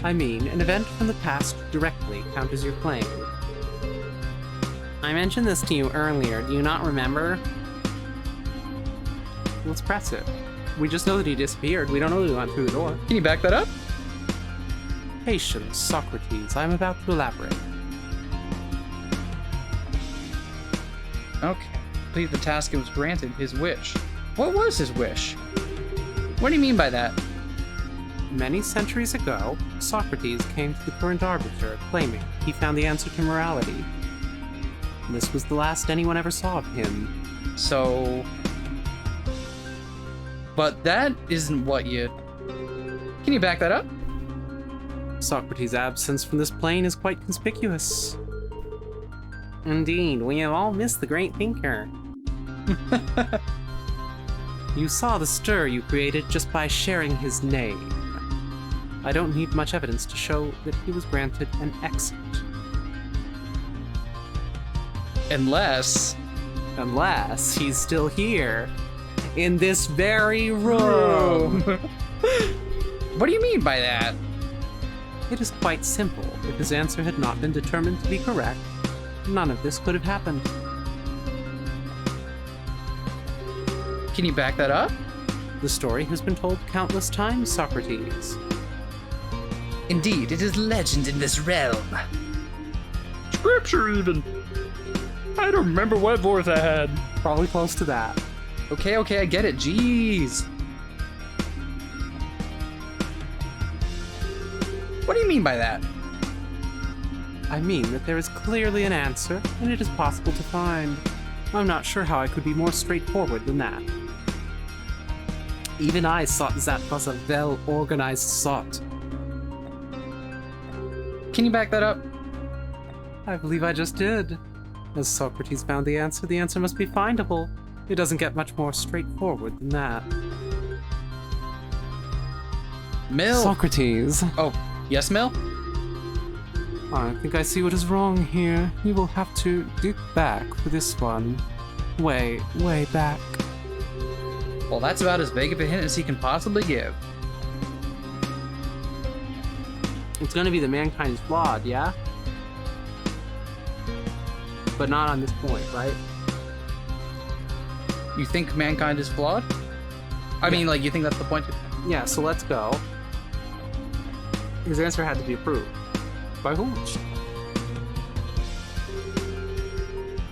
I mean, an event from the past directly counters your claim. I mentioned this to you earlier, do you not remember? Let's press it. We just know that he disappeared, we don't know that he went through the door. Can you back that up? Patience, Socrates, I am about to elaborate. Okay. Completed the task and was granted his wish. What was his wish? What do you mean by that? Many centuries ago, Socrates came to the current arbiter, claiming he found the answer to morality. This was the last anyone ever saw of him. So... But that isn't what you... Can you back that up? Socrates' absence from this plane is quite conspicuous. Indeed, we have all missed the great thinker. You saw the stir you created just by sharing his name. I don't need much evidence to show that he was granted an exit. Unless Unless he's still here. in this very room. What do you mean by that? It is quite simple. If his answer had not been determined to be correct, none of this could have happened. Can you back that up? The story has been told countless times, Socrates. Indeed, it is legend in this realm. Scripture, even. I don't remember what voice I had. Probably close to that. Okay, I get it. Jeez. What do you mean by that? I mean that there is clearly an answer, and it is possible to find. I'm not sure how I could be more straightforward than that. Even I thought that was a well-organized thought. Can you back that up? I believe I just did. As Socrates found the answer must be findable. It doesn't get much more straightforward than that. Mill. Socrates, Oh, yes, Mill? I think I see what is wrong here. You will have to dig back for this one. Way, way back. Well, that's about as vague of a hint as he can possibly give. It's gonna be that mankind is flawed, yeah? But not on this point, right? You think mankind is flawed? I mean, like, you think that's the point? Yeah, so let's go. His answer had to be approved. By whom?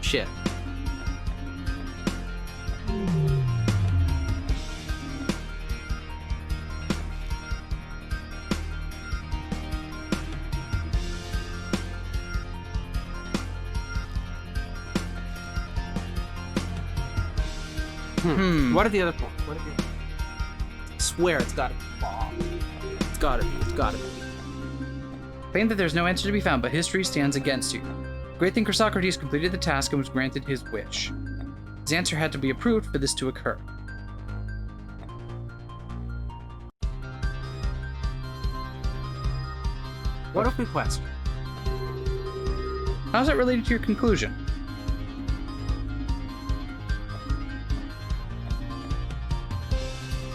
Shit. What are the other points? I swear it's gotta be law. It's gotta be. Claim that there's no answer to be found, but history stands against you. Great thinker Socrates completed the task and was granted his wish. His answer had to be approved for this to occur. What if we question? How's that related to your conclusion?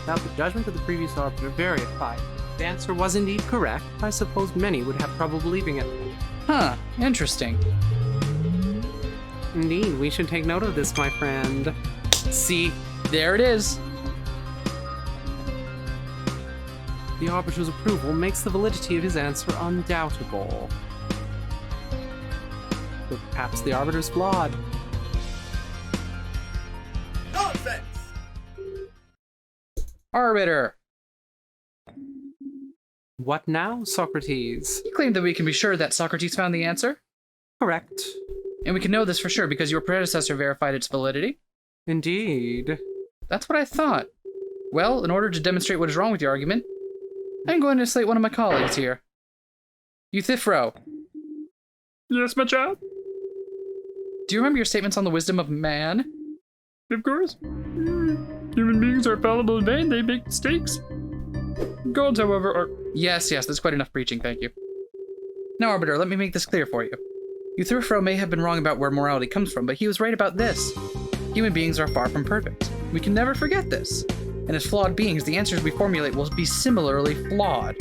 Without the judgment of the previous arbiter verified, the answer was indeed correct, I suppose many would have trouble believing it. Huh, interesting. Indeed, we should take note of this, my friend. See, There it is. the arbiter's approval makes the validity of his answer undoubtable. But perhaps the arbiter's flawed. Nonsense! Arbiter. What now, Socrates? You claim that we can be sure that Socrates found the answer? Correct. And we can know this for sure because your predecessor verified its validity? Indeed. That's what I thought. Well, in order to demonstrate what is wrong with your argument, I'm going to slate one of my colleagues here. Euthyphro, Yes, my child? do you remember your statements on the wisdom of man? Of course. Human beings are fallible in vain, they make mistakes. Gods, however, are... Yes, that's quite enough preaching, thank you. Now, Arbiter, let me make this clear for you. Euthyphro may have been wrong about where morality comes from, but he was right about this. Human beings are far from perfect. We can never forget this. And as flawed beings, the answers we formulate will be similarly flawed.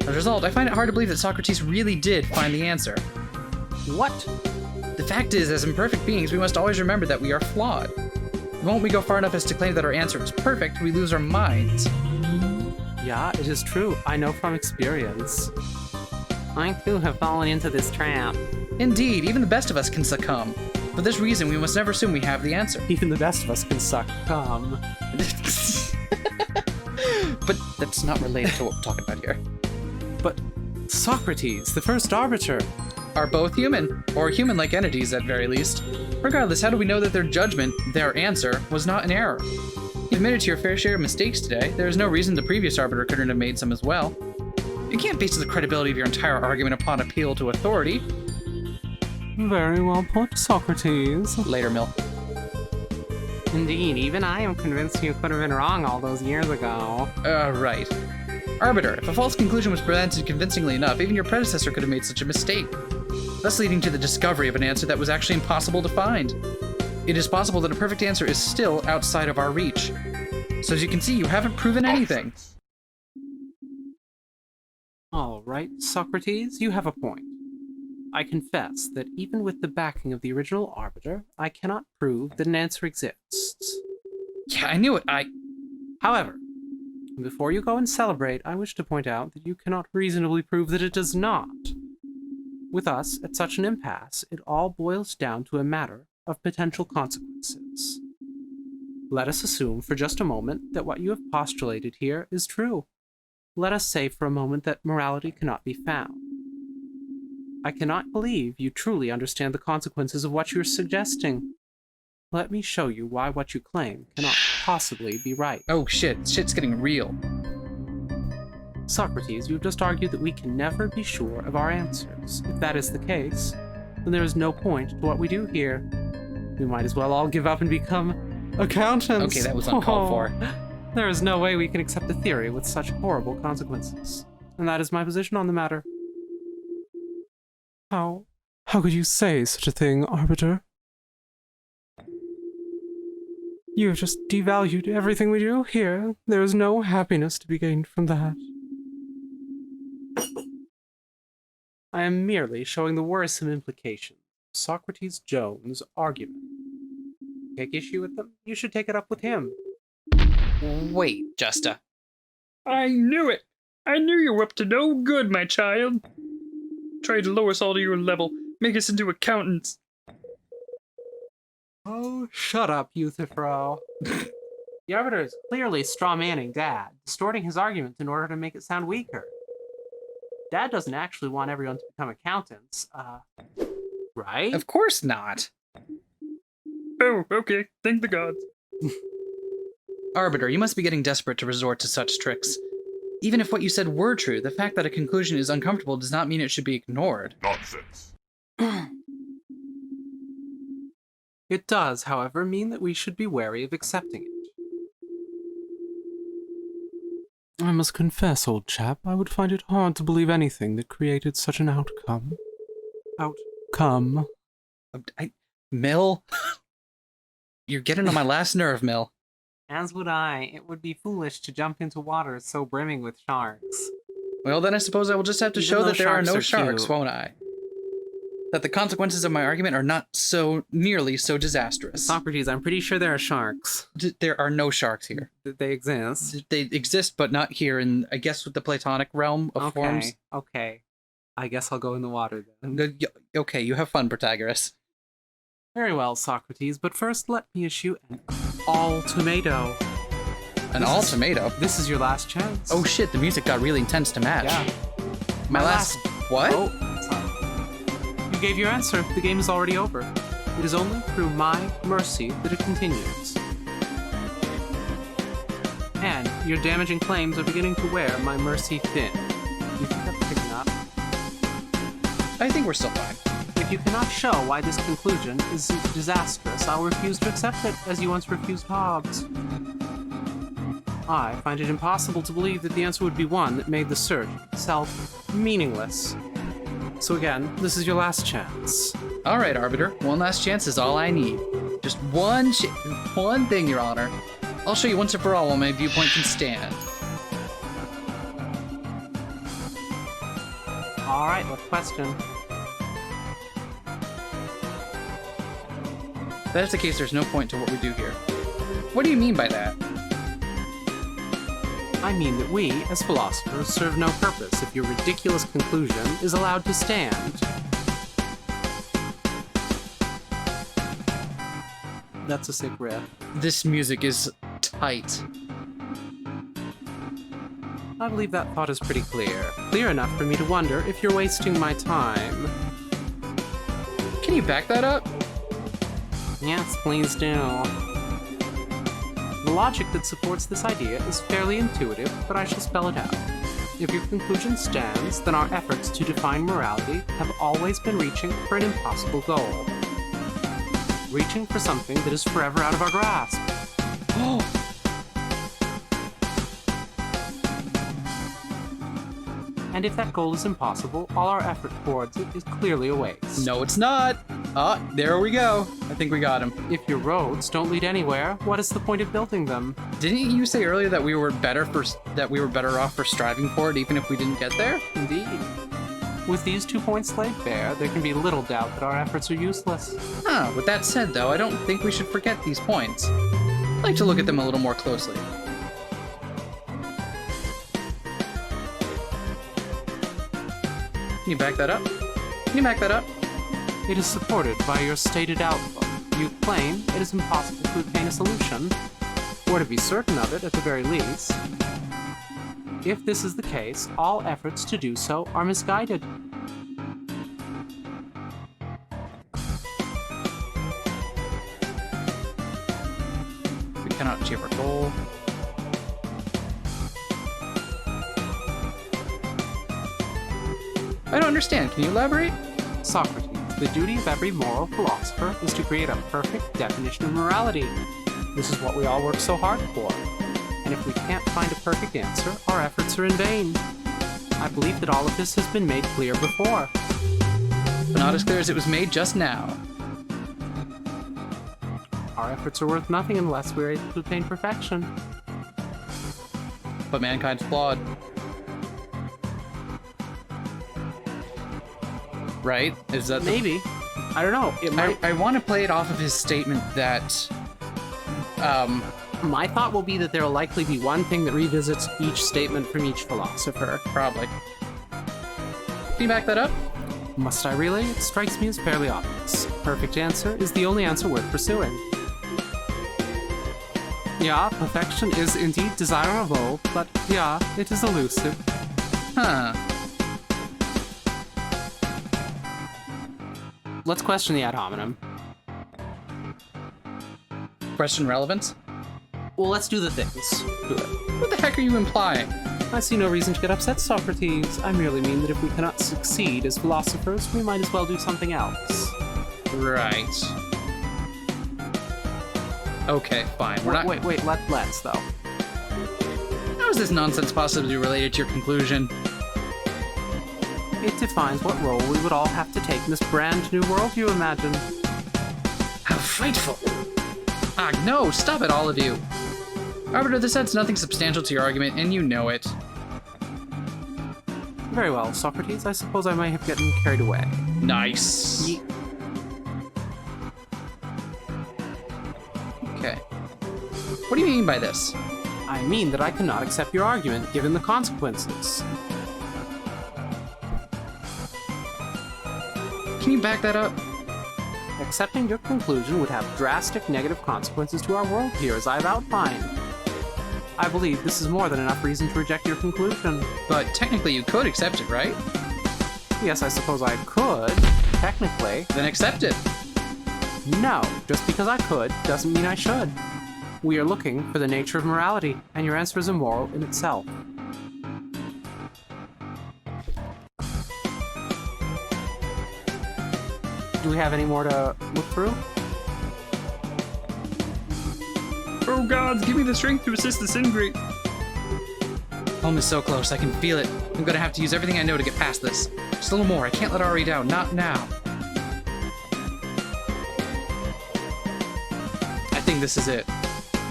As a result, I find it hard to believe that Socrates really did find the answer. What? The fact is, as imperfect beings, we must always remember that we are flawed. The moment we go far enough as to claim that our answer is perfect, we lose our minds. Yeah, it is true. I know from experience. I too have fallen into this trap. Indeed, even the best of us can succumb. For this reason, we must never assume we have the answer. Even the best of us can succumb. But that's not related to what we're talking about here. But Socrates, the first arbiter. Are both human, or human-like entities at very least. Regardless, how do we know that their judgment, their answer, was not an error? You admitted to your fair share of mistakes today. There is no reason the previous arbiter couldn't have made some as well. You can't base the credibility of your entire argument upon appeal to authority. Very well put, Socrates. Later, Mill. Indeed, even I am convinced you could have been wrong all those years ago. Right. Arbiter, if a false conclusion was presented convincingly enough, even your predecessor could have made such a mistake, thus leading to the discovery of an answer that was actually impossible to find. it is possible that a perfect answer is still outside of our reach. So as you can see, you haven't proven anything. All right, Socrates, you have a point. I confess that even with the backing of the original arbiter, I cannot prove that an answer exists. Yeah, I knew it. However, before you go and celebrate, I wish to point out that you cannot reasonably prove that it does not. With us, at such an impasse, it all boils down to a matter of potential consequences. Let us assume for just a moment that what you have postulated here is true. Let us say for a moment that morality cannot be found. I cannot believe you truly understand the consequences of what you are suggesting. Let me show you why what you claim cannot possibly be right. Oh shit, shit's getting real. Socrates, you have just argued that we can never be sure of our answers. If that is the case, then there is no point to what we do here. We might as well all give up and become accountants. Okay, that was uncalled for. There is no way we can accept a theory with such horrible consequences. And that is my position on the matter. How could you say such a thing, Arbiter? You have just devalued everything we do here. There is no happiness to be gained from that. I am merely showing the worrisome implications of Socrates Jones' argument. Take issue with them? You should take it up with him. Wait, Justa. I knew it! I knew you were up to no good, my child. Try to lower us all to your level, make us into accountants. Oh, shut up, Euthyphro. The Arbiter is clearly straw-manning Dad, distorting his argument in order to make it sound weaker. Dad doesn't actually want everyone to become accountants, right? Of course not. Oh, okay. Thank the gods. Arbiter, you must be getting desperate to resort to such tricks. Even if what you said were true, the fact that a conclusion is uncomfortable does not mean it should be ignored. Nonsense. It does, however, mean that we should be wary of accepting it. I must confess, old chap, I would find it hard to believe anything that created such an outcome. Mill? You're getting on my last nerve, Mill. As would I. It would be foolish to jump into water so brimming with sharks. Well, then I suppose I will just have to Even show though that there are no sharks are sharks, cute. won't I? That the consequences of my argument are not so nearly so disastrous. Socrates, I'm pretty sure there are sharks. There are no sharks here. They exist. They exist, but not here in, I guess, with the Platonic realm of forms. Okay. I guess I'll go in the water then. Okay, you have fun, Protagoras. Very well, Socrates, but first let me issue an all-tomato. An all-tomato? This is your last chance. Oh shit, the music got really intense to match. Yeah. My last... What? Oh, sorry. You gave your answer. The game is already over. It is only through my mercy that it continues. And your damaging claims are beginning to wear my mercy thin. You think that's picking up? I think we're still fine. If you cannot show why this conclusion is disastrous, I'll refuse to accept it, as you once refused Hobbes. I find it impossible to believe that the answer would be one that made the search itself meaningless. So again, this is your last chance. All right, Arbiter. One last chance is all I need. Just one thing, Your Honor. I'll show you once and for all why my viewpoint can stand. All right, what question? If that is the case, there's no point to what we do here. What do you mean by that? I mean that we, as philosophers, serve no purpose if your ridiculous conclusion is allowed to stand. That's a sick riff. This music is tight. I believe that thought is pretty clear. Clear enough for me to wonder if you're wasting my time. Can you back that up? Yes, please do. The logic that supports this idea is fairly intuitive, but I shall spell it out. If your conclusion stands, then our efforts to define morality have always been reaching for an impossible goal. Reaching for something that is forever out of our grasp. Oh! And if that goal is impossible, all our effort towards it is clearly a waste. No, it's not! Oh, there we go. I think we got him. If your roads don't lead anywhere, what is the point of building them? Didn't you say earlier that we were better off for striving for it, even if we didn't get there? Indeed. With these 2 points laid bare, there can be little doubt that our efforts are useless. Huh, with that said, though, I don't think we should forget these points. I'd like to look at them a little more closely. Can you back that up? Can you back that up? It is supported by your stated outlook. You claim it is impossible to obtain a solution, or to be certain of it at the very least. If this is the case, all efforts to do so are misguided. We cannot achieve our goal. I don't understand. Can you elaborate? Socrates, the duty of every moral philosopher is to create a perfect definition of morality. This is what we all work so hard for. And if we can't find a perfect answer, our efforts are in vain. I believe that all of this has been made clear before. But not as clear as it was made just now. Our efforts are worth nothing unless we're able to attain perfection. But mankind's flawed. Right? Is that Maybe. I don't know. It might. I want to play it off of his statement that My thought will be that there will likely be one thing that revisits each statement from each philosopher. probably. Can you back that up? Must I really? It strikes me as fairly obvious. Perfect answer is the only answer worth pursuing. Yeah, perfection is indeed desirable, but yeah, it is elusive. Huh. Let's question the ad hominem. Question relevance? Well, let's do the things. Do it. What the heck are you implying? I see no reason to get upset, Socrates. I merely mean that if we cannot succeed as philosophers, we might as well do something else. Right. Okay, fine. Wait, let's, though. How is this nonsense possibly related to your conclusion? It defines what role we would all have to take in this brand new world you imagine. How frightful! Ah, no! Stop it, all of you! Arbiter, this adds nothing substantial to your argument, and you know it. Very well, Socrates. I suppose I might have gotten carried away. Nice. Okay. What do you mean by this? I mean that I cannot accept your argument, given the consequences. Can you back that up? Accepting your conclusion would have drastic negative consequences to our world here, as I've outlined. I believe this is more than enough reason to reject your conclusion. But technically you could accept it, right? Yes, I suppose I could, technically. Then accept it. No, just because I could doesn't mean I should. We are looking for the nature of morality, and your answer is immoral in itself. Do we have any more to look through? Oh gods, give me the strength to assist this ingrate. Home is so close, I can feel it. I'm gonna have to use everything I know to get past this. Just a little more, I can't let Ari down, not now. I think this is it.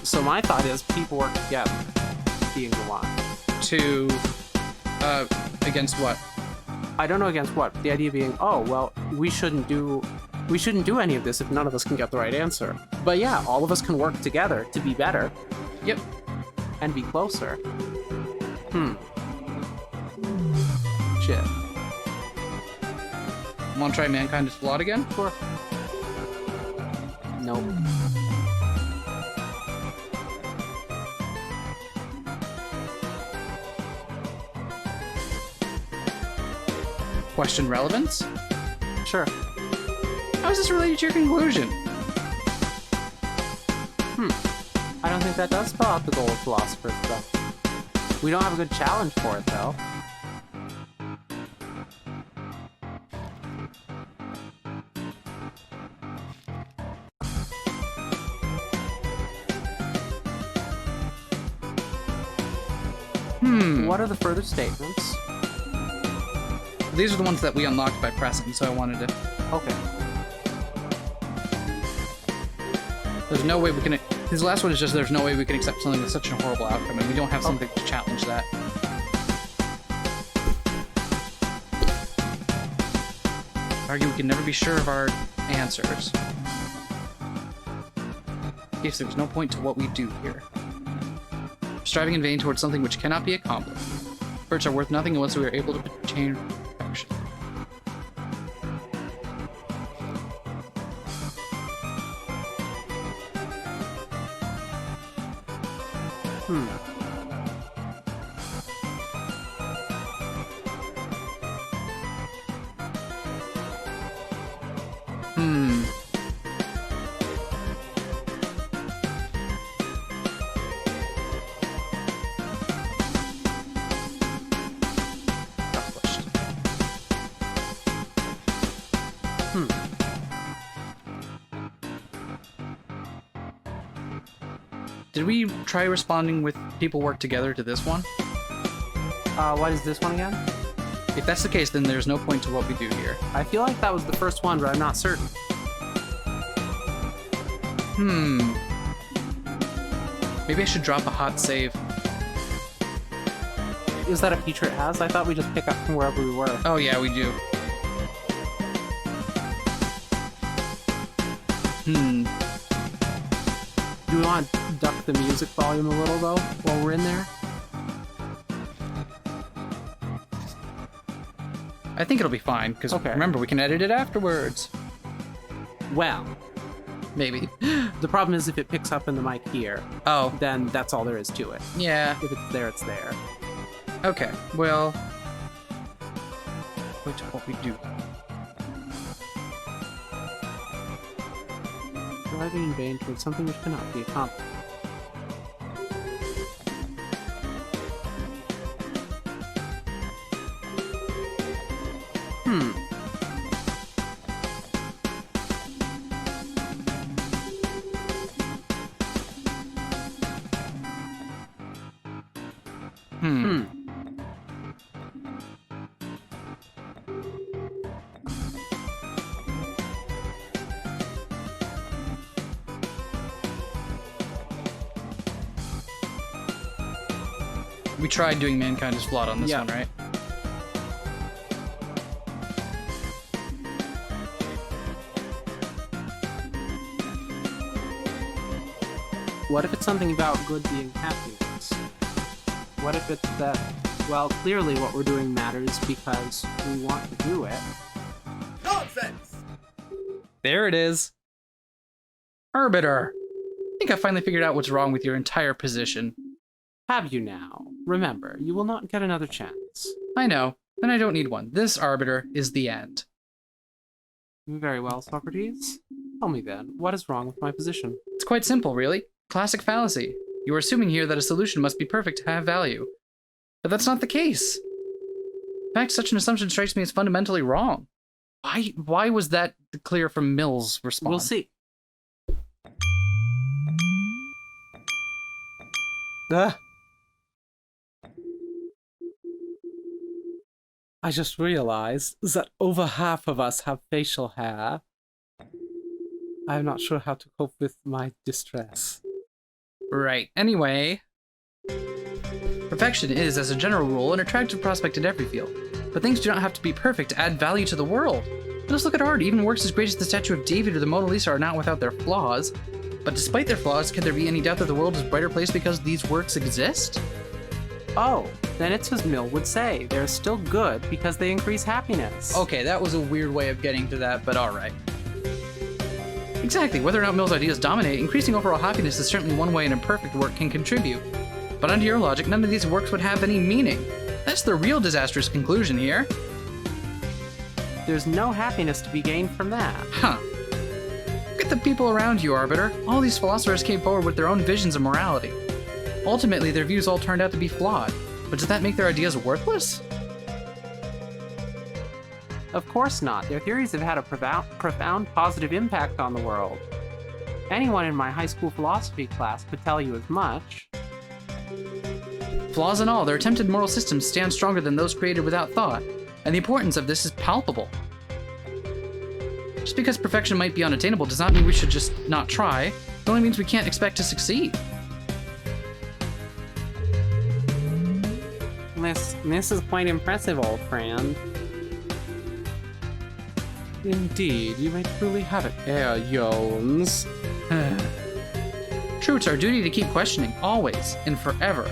So my thought is people work together, being the one. Against what? I don't know against what. The idea being, oh, well, we shouldn't do any of this if none of us can get the right answer. But yeah, all of us can work together to be better. Yep. And be closer. Shit. Wanna try Mankind is Flawed again? Sure. Nope. Question relevance? Sure. How is this related to your conclusion? I don't think that does spell out the goal of philosophers, though. We don't have a good challenge for it, though. What are the further statements? These are the ones that we unlocked by pressing, so I wanted to... Okay. There's no way we can. His last one is just there's no way we can accept something with such a horrible outcome, and we don't have something to challenge that. Argue we can never be sure of our answers. Yes, there's no point to what we do here. Striving in vain towards something which cannot be accomplished. Efforts are worth nothing unless we are able to attain perfection. Did we try responding with people work together to this one? What is this one again? If that's the case, then there's no point to what we do here. I feel like that was the first one, but I'm not certain. Maybe I should drop a hot save. Is that a feature it has? I thought we just pick up from wherever we were. Oh yeah, we do. Do we want to duck the music volume a little, though, while we're in there? I think it'll be fine, because remember, we can edit it afterwards. Well, Maybe. the problem is if it picks up in the mic here, then that's all there is to it. Yeah. If it's there, it's there. Okay, well... Wait, what we do? Driving in vain towards something which cannot be accomplished. We tried doing Mankind is Flawed on this one, right? What if it's something about good being happiness? What if it's that, well, clearly what we're doing matters because we want to do it. Nonsense! There it is. Arbiter. I think I finally figured out what's wrong with your entire position. Have you now? Remember, you will not get another chance. I know. Then I don't need one. This Arbiter is the end. Very well, Socrates. Tell me then, what is wrong with my position? It's quite simple, really. Classic fallacy. You are assuming here that a solution must be perfect to have value. But that's not the case. In fact, such an assumption strikes me as fundamentally wrong. Why was that clear from Mill's response? We'll see. I just realized that over half of us have facial hair. I'm not sure how to cope with my distress. Right. Anyway, perfection is, as a general rule, an attractive prospect in every field. But things do not have to be perfect to add value to the world. Let us look at art. Even works as great as the Statue of David or the Mona Lisa are not without their flaws. But despite their flaws, can there be any doubt that the world is a brighter place because these works exist? Oh, then it's as Mill would say. They're still good because they increase happiness. Okay, that was a weird way of getting to that, but alright. Exactly, whether or not Mill's ideas dominate, increasing overall happiness is certainly one way an imperfect work can contribute. But under your logic, none of these works would have any meaning. That's the real disastrous conclusion here. There's no happiness to be gained from that. Huh. Look at the people around you, Arbiter. All these philosophers came forward with their own visions of morality. Ultimately, their views all turned out to be flawed. But does that make their ideas worthless? Of course not. Their theories have had a profound positive impact on the world. Anyone in my high school philosophy class could tell you as much. Flaws and all, their attempted moral systems stand stronger than those created without thought, and the importance of this is palpable. Just because perfection might be unattainable does not mean we should just not try. It only means we can't expect to succeed. This is quite impressive, old friend. Indeed, you may truly have it, Herr Jones. True, it's our duty to keep questioning, always and forever.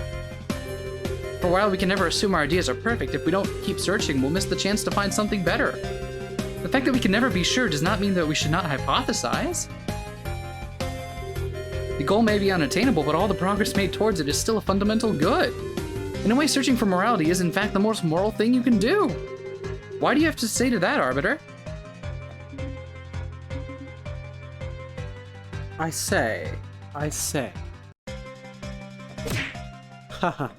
For while we can never assume our ideas are perfect, if we don't keep searching, we'll miss the chance to find something better. The fact that we can never be sure does not mean that we should not hypothesize. The goal may be unattainable, but all the progress made towards it is still a fundamental good. In a way, searching for morality is in fact the most moral thing you can do. Why do you have to say to that, Arbiter? I say. Ha ha ha.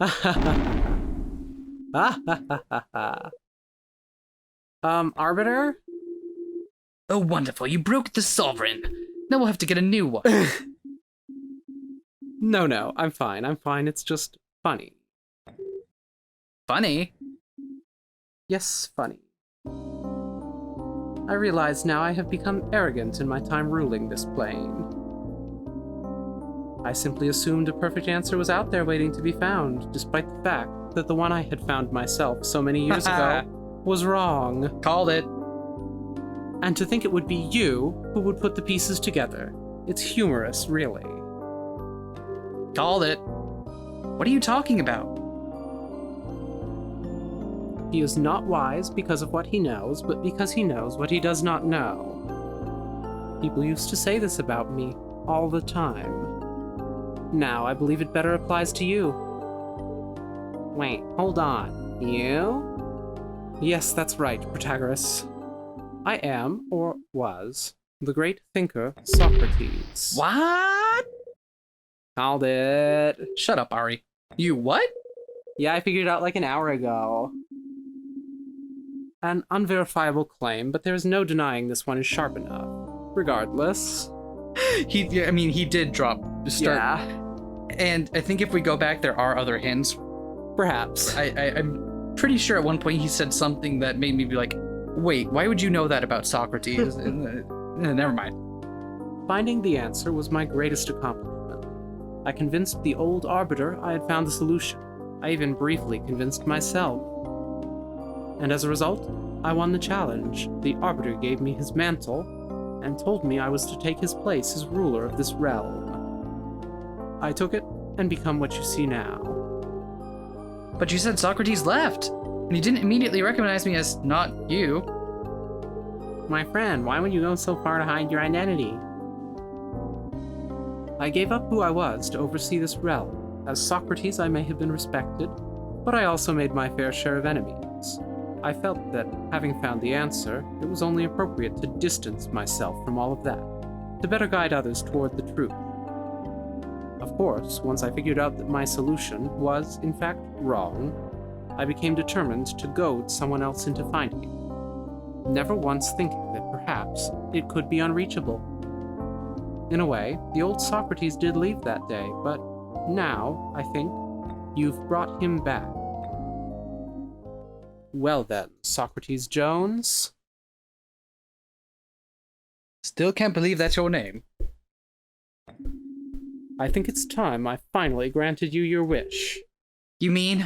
Ha ha ha. Arbiter? Oh, wonderful, you broke the sovereign. Now we'll have to get a new one. No, I'm fine. It's just funny. Funny? Yes, funny. I realize now I have become arrogant in my time ruling this plane. I simply assumed a perfect answer was out there waiting to be found, despite the fact that the one I had found myself so many years ago was wrong. Called it. And to think it would be you who would put the pieces together. It's humorous, really. Called it. What are you talking about? He is not wise because of what he knows, but because he knows what he does not know. People used to say this about me all the time. Now I believe it better applies to you. Wait, hold on. You? Yes, that's right, Protagoras. I am, or was, the great thinker Socrates. What? Called it. Shut up, Ari. You what? Yeah, I figured it out like an hour ago. An unverifiable claim, but there is no denying this one is sharp enough. Regardless. He did drop the start. Yeah. And I think if we go back, there are other hints. Perhaps. I'm pretty sure at one point he said something that made me be like, wait, why would you know that about Socrates? Never mind. Finding the answer was my greatest accomplishment. I convinced the old arbiter I had found the solution. I even briefly convinced myself. And as a result, I won the challenge. The arbiter gave me his mantle and told me I was to take his place as ruler of this realm. I took it and become what you see now. But you said Socrates left, and he didn't immediately recognize me as not you. My friend, why would you go so far to hide your identity? I gave up who I was to oversee this realm. As Socrates, I may have been respected, but I also made my fair share of enemies. I felt that, having found the answer, it was only appropriate to distance myself from all of that, to better guide others toward the truth. Of course, once I figured out that my solution was, in fact, wrong, I became determined to goad someone else into finding it, never once thinking that perhaps it could be unreachable. In a way, the old Socrates did leave that day, but now, I think, you've brought him back. Well then, Socrates Jones. Still can't believe that's your name. I think it's time I finally granted you your wish. You mean?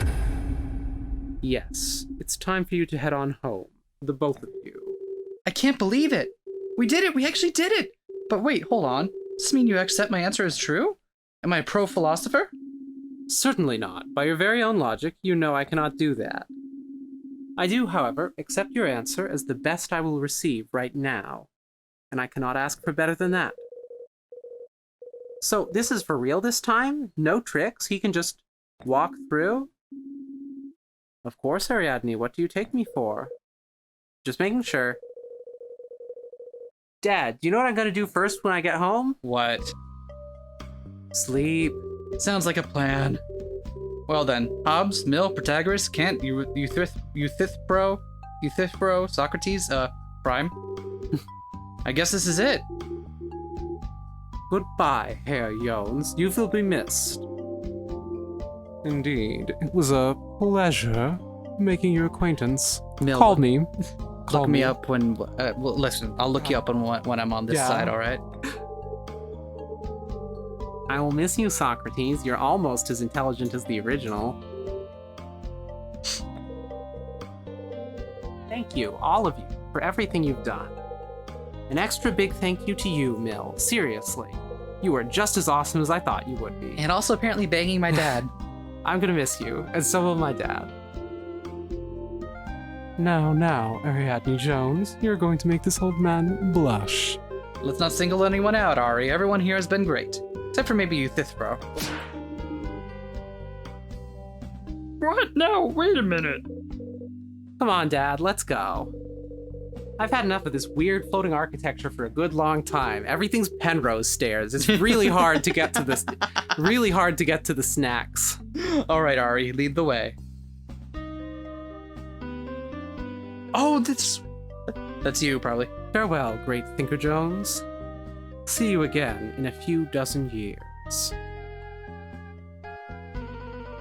Yes, it's time for you to head on home, the both of you. I can't believe it. We did it. We actually did it. But wait, hold on. Does this mean you accept my answer as true? Am I a pro-philosopher? Certainly not. By your very own logic, you know I cannot do that. I do, however, accept your answer as the best I will receive right now, and I cannot ask for better than that. So this is for real this time? No tricks? He can just walk through? Of course, Ariadne, what do you take me for? Just making sure. Dad, do you know what I'm gonna do first when I get home? What? Sleep. Sounds like a plan. Well then, Hobbes, Mill, Protagoras, Kant, Euthyphro, Socrates, Prime. I guess this is it. Goodbye, Herr Jones. You will be missed. Indeed, it was a pleasure making your acquaintance. Mill, Call me. Look me up when. Well, listen, I'll look you up when I'm on this Yeah. side. All right. I will miss you, Socrates. You're almost as intelligent as the original. Thank you, all of you, for everything you've done. An extra big thank you to you, Mill. Seriously. You are just as awesome as I thought you would be. And also apparently banging my dad. I'm gonna miss you, and so will my dad. Now, Ariadne Jones, you're going to make this old man blush. Let's not single anyone out, Ari. Everyone here has been great. Except for maybe you, Thithbro. What? No, wait a minute. Come on, Dad, let's go. I've had enough of this weird floating architecture for a good long time. Everything's Penrose stairs. It's really hard to get to this. Really hard to get to the snacks. All right, Ari, lead the way. Oh, that's you, probably. Farewell, great Thinker Jones. See you again in a few dozen years.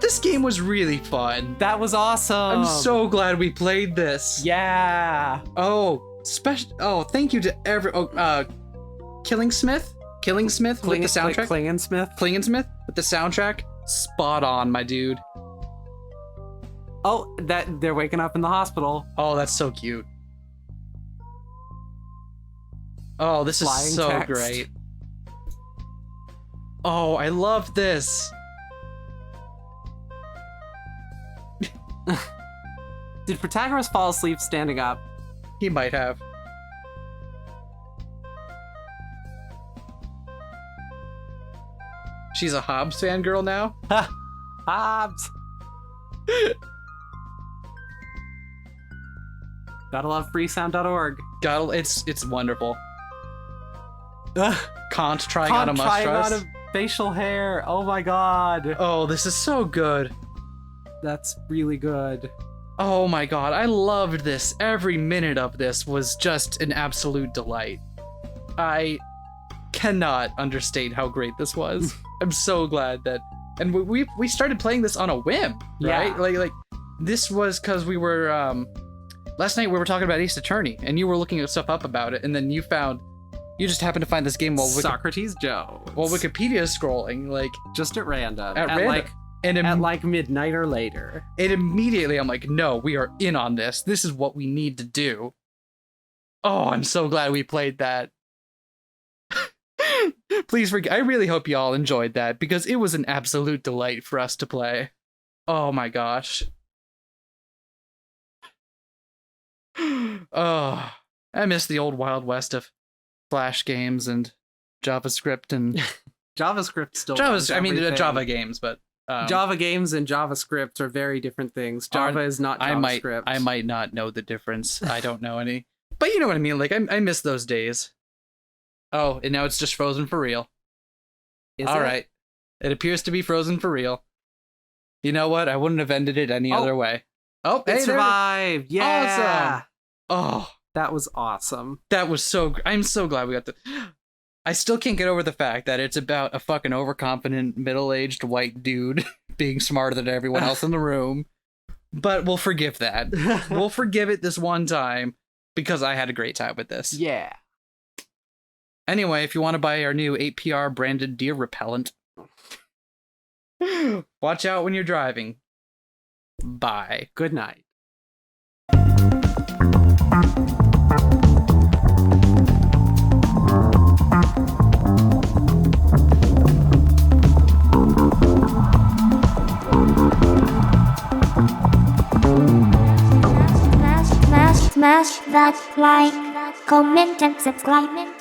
This game was really fun. That was awesome. I'm so glad we played this. Yeah. Oh, thank you to Killingsmith with the soundtrack. Klingensmith with the soundtrack. Spot on, my dude. Oh, that they're waking up in the hospital. Oh, that's so cute. Oh, this is Flying so text. great. Oh, I love this. Did Protagoras fall asleep standing up? He might have. She's a Hobbes fangirl now? Ha! Hobbs! Gotta love freesound.org. It's wonderful. Ugh. Kant trying on a must trying trust. on a facial hair. Oh my god. Oh, this is so good. That's really good. Oh my god, I loved this. Every minute of this was just an absolute delight. I cannot understate how great this was. I'm so glad that, and we started playing this on a whim, right? Yeah. Like this was because we were last night we were talking about Ace Attorney, and you were looking stuff up about it, and then you just happened to find this game while Socrates Jones. while Wikipedia is scrolling, like just at random. at random. At like midnight or later. And immediately I'm like, no, we are in on this. This is what we need to do. Oh, I'm so glad we played that. Please forgive. I really hope y'all enjoyed that because it was an absolute delight for us to play. Oh my gosh. Oh, I miss the old Wild West of Flash games and JavaScript and JavaScript still does everything. Java games, but Java games and JavaScript are very different things. Java is not JavaScript. I might not know the difference. I don't know any. But you know what I mean? Like, I miss those days. Oh, and now it's just frozen for real. All right. It appears to be frozen for real. You know what? I wouldn't have ended it any other way. Oh, it survived. Yeah. Awesome. Oh, that was awesome. That was so... I'm so glad we got to... I still can't get over the fact that it's about a fucking overconfident, middle-aged white dude being smarter than everyone else in the room. But we'll forgive that. We'll forgive it this one time because I had a great time with this. Yeah. Anyway, if you want to buy our new 8PR branded deer repellent, watch out when you're driving. Bye. Good night. Smash that like, comment and subscribe.